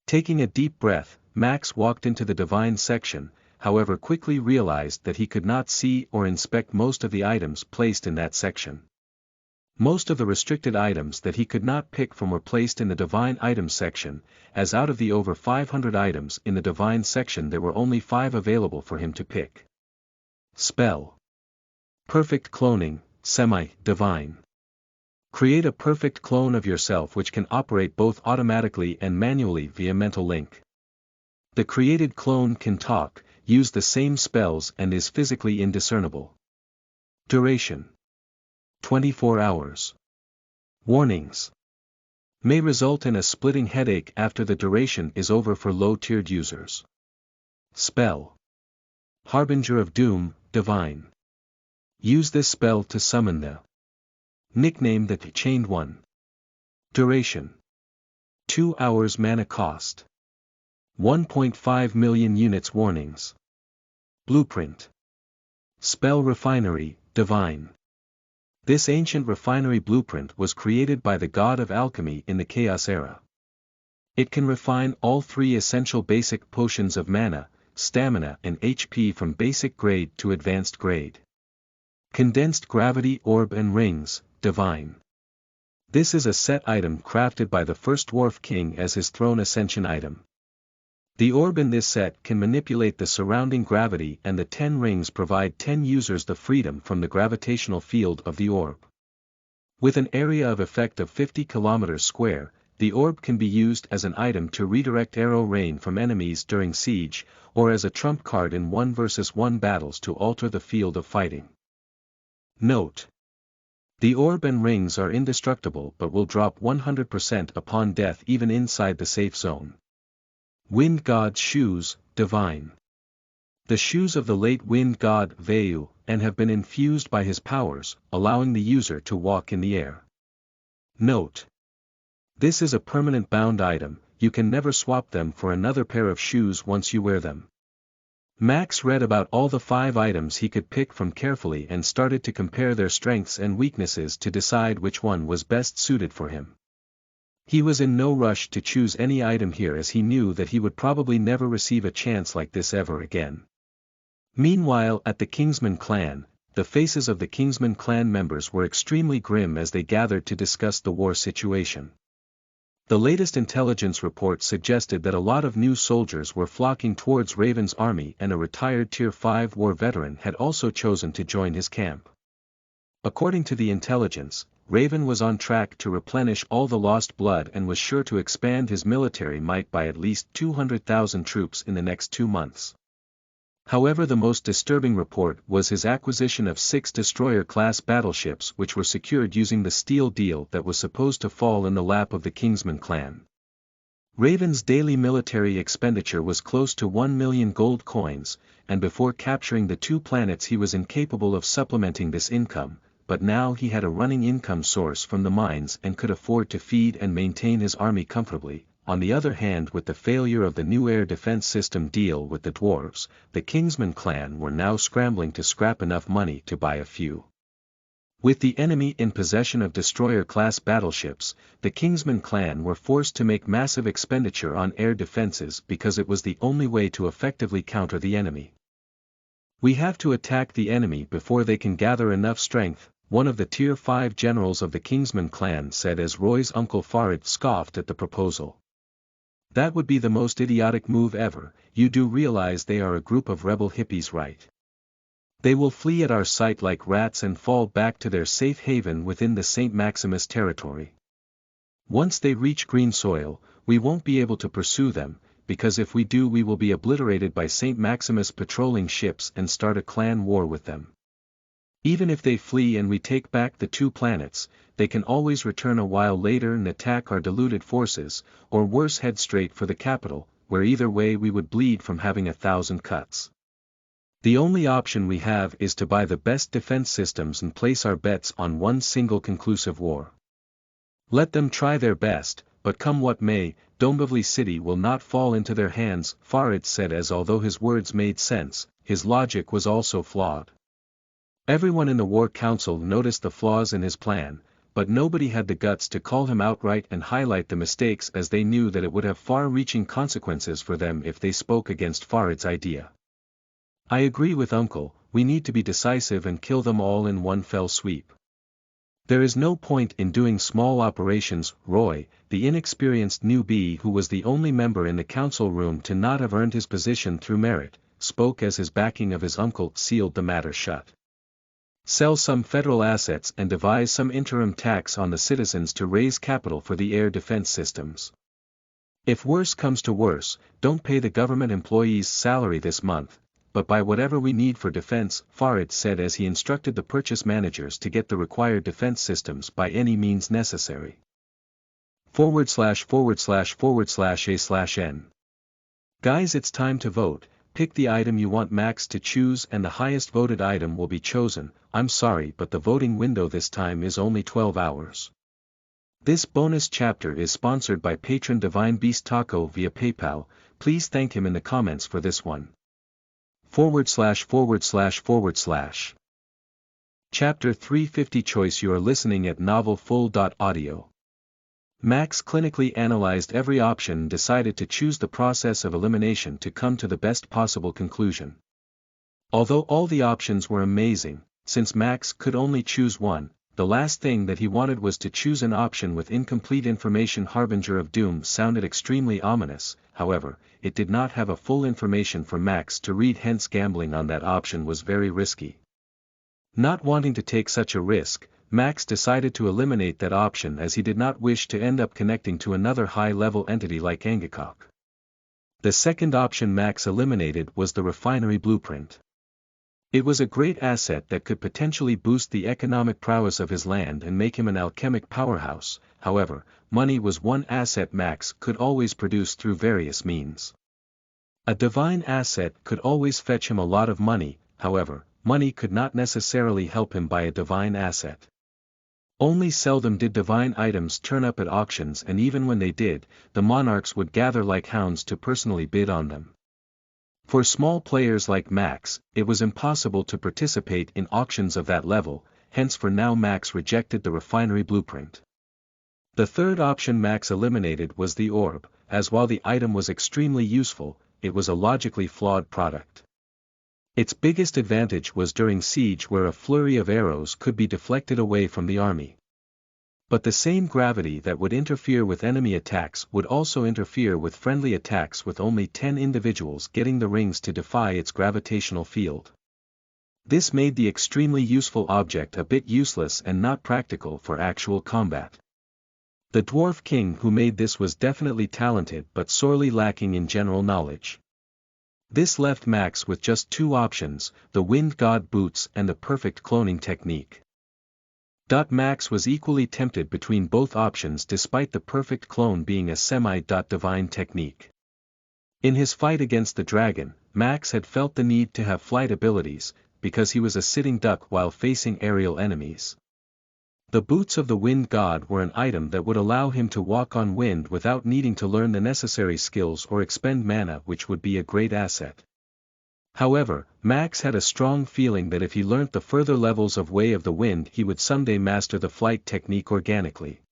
Taking a deep breath, Max walked into the divine section, however quickly realized that he could not see or inspect most of the items placed in that section. Most of the restricted items that he could not pick from were placed in the divine items section, as out of the over 500 items in the divine section there were only 5 available for him to pick. Spell. Perfect cloning, semi-divine. Create a perfect clone of yourself which can operate both automatically and manually via mental link. The created clone can talk, use the same spells and is physically indiscernible. Duration. 24 hours. Warnings. May result in a splitting headache after the duration is over for low-tiered users. Spell. Harbinger of Doom, Divine. Use this spell to summon the nickname that Chained One. Duration. 2 hours. Mana cost. 1.5 million units. Warnings. Blueprint. Spell Refinery, Divine. This ancient refinery blueprint was created by the god of alchemy in the Chaos era. It can refine all 3 essential basic potions of mana, stamina and HP from basic grade to advanced grade. Condensed Gravity Orb and Rings, Divine. This is a set item crafted by the first Dwarf King as his throne ascension item. The orb in this set can manipulate the surrounding gravity and the 10 rings provide 10 users the freedom from the gravitational field of the orb. With an area of effect of 50 km², the orb can be used as an item to redirect arrow rain from enemies during siege, or as a trump card in 1 vs 1 battles to alter the field of fighting. Note: the orb and rings are indestructible but will drop 100% upon death even inside the safe zone. Wind God's Shoes, Divine. The shoes of the late wind god Vayu, and have been infused by his powers, allowing the user to walk in the air. Note: this is a permanent bound item, you can never swap them for another pair of shoes once you wear them. Max read about all the 5 items he could pick from carefully and started to compare their strengths and weaknesses to decide which one was best suited for him. He was in no rush to choose any item here as he knew that he would probably never receive a chance like this ever again. Meanwhile at the Kingsman clan, the faces of the Kingsman clan members were extremely grim as they gathered to discuss the war situation. The latest intelligence report suggested that a lot of new soldiers were flocking towards Raven's army and a retired Tier 5 war veteran had also chosen to join his camp. According to the intelligence, Raven was on track to replenish all the lost blood and was sure to expand his military might by at least 200,000 troops in the next 2 months. However, the most disturbing report was his acquisition of 6 destroyer-class battleships which were secured using the steel deal that was supposed to fall in the lap of the Kingsman clan. Raven's daily military expenditure was close to 1 million gold coins, and before capturing the 2 planets he was incapable of supplementing this income, but now he had a running income source from the mines and could afford to feed and maintain his army comfortably. On the other hand, with the failure of the new air defense system deal with the dwarves, the Kingsman clan were now scrambling to scrap enough money to buy a few. With the enemy in possession of destroyer-class battleships, the Kingsman clan were forced to make massive expenditure on air defenses because it was the only way to effectively counter the enemy. "We have to attack the enemy before they can gather enough strength," one of the Tier 5 generals of the Kingsman clan said as Roy's uncle Farid scoffed at the proposal. "That would be the most idiotic move ever, you do realize they are a group of rebel hippies, right? They will flee at our sight like rats and fall back to their safe haven within the St. Maximus territory. Once they reach green soil, we won't be able to pursue them, because if we do we will be obliterated by St. Maximus patrolling ships and start a clan war with them. Even if they flee and we take back the 2 planets, they can always return a while later and attack our diluted forces, or worse head straight for the capital, where either way we would bleed from having 1,000 cuts. The only option we have is to buy the best defense systems and place our bets on one single conclusive war. Let them try their best, but come what may, Dombivli City will not fall into their hands, Farid said, as although his words made sense, his logic was also flawed. Everyone in the War Council noticed the flaws in his plan, but nobody had the guts to call him outright and highlight the mistakes, as they knew that it would have far-reaching consequences for them if they spoke against Farid's idea. I agree with Uncle, we need to be decisive and kill them all in one fell sweep. There is no point in doing small operations. Roy, the inexperienced newbie who was the only member in the council room to not have earned his position through merit, spoke as his backing of his uncle sealed the matter shut. Sell some federal assets and devise some interim tax on the citizens to raise capital for the air defense systems. If worse comes to worse, don't pay the government employees' salary this month, but buy whatever we need for defense, Farid said as he instructed the purchase managers to get the required defense systems by any means necessary. //////A/N. Guys, it's time to vote. Pick the item you want Max to choose and the highest voted item will be chosen. I'm sorry, but the voting window this time is only 12 hours. This bonus chapter is sponsored by patron Divine Beast Taco via PayPal. Please thank him in the comments for this one. ///// Chapter 350 Choice. You are listening at novelfull.audio. Max clinically analyzed every option and decided to choose the process of elimination to come to the best possible conclusion. Although all the options were amazing, since Max could only choose one, the last thing that he wanted was to choose an option with incomplete information. Harbinger of Doom sounded extremely ominous, however, it did not have a full information for Max to read, hence gambling on that option was very risky. Not wanting to take such a risk, Max decided to eliminate that option as he did not wish to end up connecting to another high-level entity like Angakok. The second option Max eliminated was the refinery blueprint. It was a great asset that could potentially boost the economic prowess of his land and make him an alchemic powerhouse. However, money was one asset Max could always produce through various means. A divine asset could always fetch him a lot of money, however, money could not necessarily help him buy a divine asset. Only seldom did divine items turn up at auctions, and even when they did, the monarchs would gather like hounds to personally bid on them. For small players like Max, it was impossible to participate in auctions of that level, hence for now Max rejected the refinery blueprint. The third option Max eliminated was the orb, as while the item was extremely useful, it was a logically flawed product. Its biggest advantage was during siege, where a flurry of arrows could be deflected away from the army. But the same gravity that would interfere with enemy attacks would also interfere with friendly attacks, with only 10 individuals getting the rings to defy its gravitational field. This made the extremely useful object a bit useless and not practical for actual combat. The Dwarf King who made this was definitely talented but sorely lacking in general knowledge. This left Max with just 2 options, the Wind God boots and the perfect cloning technique. Max was equally tempted between both options, despite the perfect clone being a semi-divine technique. In his fight against the dragon, Max had felt the need to have flight abilities, because he was a sitting duck while facing aerial enemies. The boots of the Wind God were an item that would allow him to walk on wind without needing to learn the necessary skills or expend mana, which would be a great asset. However, Max had a strong feeling that if he learnt the further levels of Way of the Wind he would someday master the flight technique organically.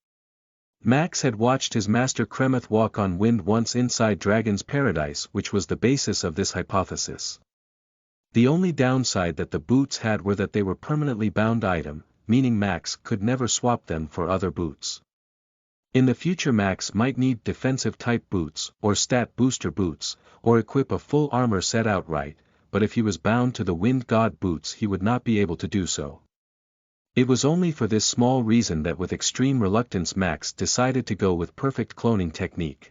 Max had watched his master Kremeth walk on wind once inside Dragon's Paradise, which was the basis of this hypothesis. The only downside that the boots had were that they were permanently bound item, meaning Max could never swap them for other boots. In the future Max might need defensive type boots, or stat booster boots, or equip a full armor set outright, but if he was bound to the Wind God boots he would not be able to do so. It was only for this small reason that with extreme reluctance Max decided to go with perfect cloning technique.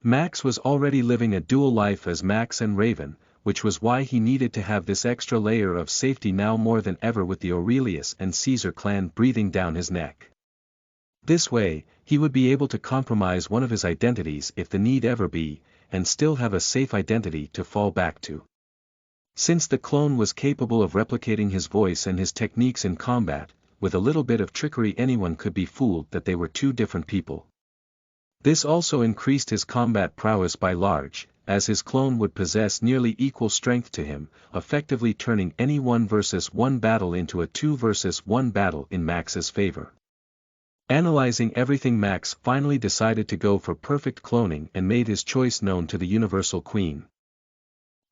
Max was already living a dual life as Max and Raven, which was why he needed to have this extra layer of safety now more than ever with the Aurelius and Caesar clan breathing down his neck. This way, he would be able to compromise one of his identities if the need ever be, and still have a safe identity to fall back to. Since the clone was capable of replicating his voice and his techniques in combat, with a little bit of trickery anyone could be fooled that they were two different people. This also increased his combat prowess by large, as his clone would possess nearly equal strength to him, effectively turning any 1 versus 1 battle into a 2 versus 1 battle in Max's favor. Analyzing everything, Max finally decided to go for perfect cloning and made his choice known to the Universal Queen.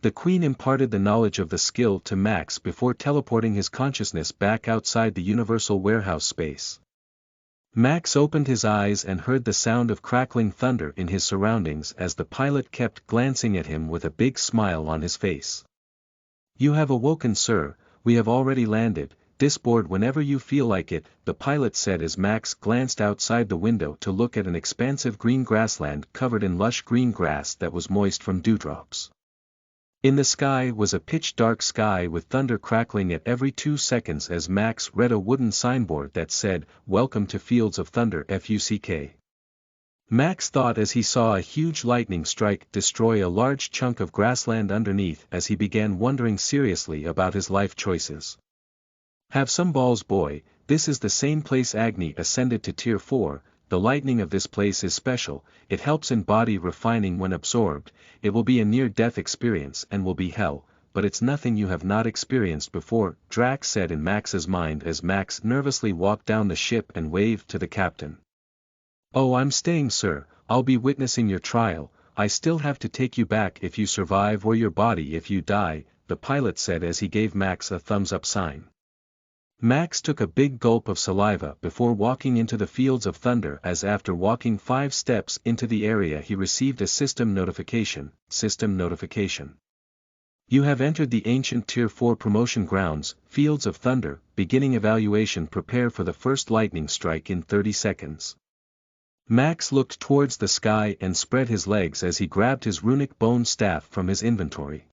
The Queen imparted the knowledge of the skill to Max before teleporting his consciousness back outside the Universal Warehouse space. Max opened his eyes and heard the sound of crackling thunder in his surroundings as the pilot kept glancing at him with a big smile on his face. "You have awoken, sir, we have already landed, disboard whenever you feel like it," the pilot said as Max glanced outside the window to look at an expansive green grassland covered in lush green grass that was moist from dewdrops. In the sky was a pitch-dark sky with thunder crackling at every 2 seconds as Max read a wooden signboard that said, "Welcome to Fields of Thunder FUCK." Max thought as he saw a huge lightning strike destroy a large chunk of grassland underneath as he began wondering seriously about his life choices. Have some balls, boy, this is the same place Agni ascended to Tier 4, the lightning of this place is special, it helps in body refining when absorbed, it will be a near-death experience and will be hell, but it's nothing you have not experienced before, Drax said in Max's mind as Max nervously walked down the ship and waved to the captain. "Oh, I'm staying, sir, I'll be witnessing your trial, I still have to take you back if you survive or your body if you die," the pilot said as he gave Max a thumbs-up sign. Max took a big gulp of saliva before walking into the Fields of Thunder as after walking 5 steps into the area he received a system notification. "You have entered the ancient Tier 4 promotion grounds, Fields of Thunder, beginning evaluation, prepare for the first lightning strike in 30 seconds. Max looked towards the sky and spread his legs as he grabbed his runic bone staff from his inventory.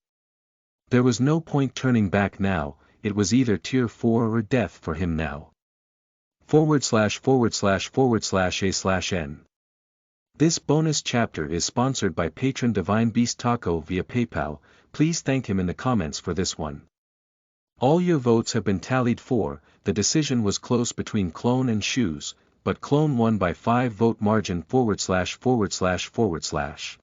There was no point turning back now, it was either Tier 4 or death for him now. /////A/N. This bonus chapter is sponsored by patron Divine Beast Taco via PayPal, please thank him in the comments for this one. All your votes have been tallied for, the decision was close between Clone and Shoes, but Clone won by 5 vote margin ////.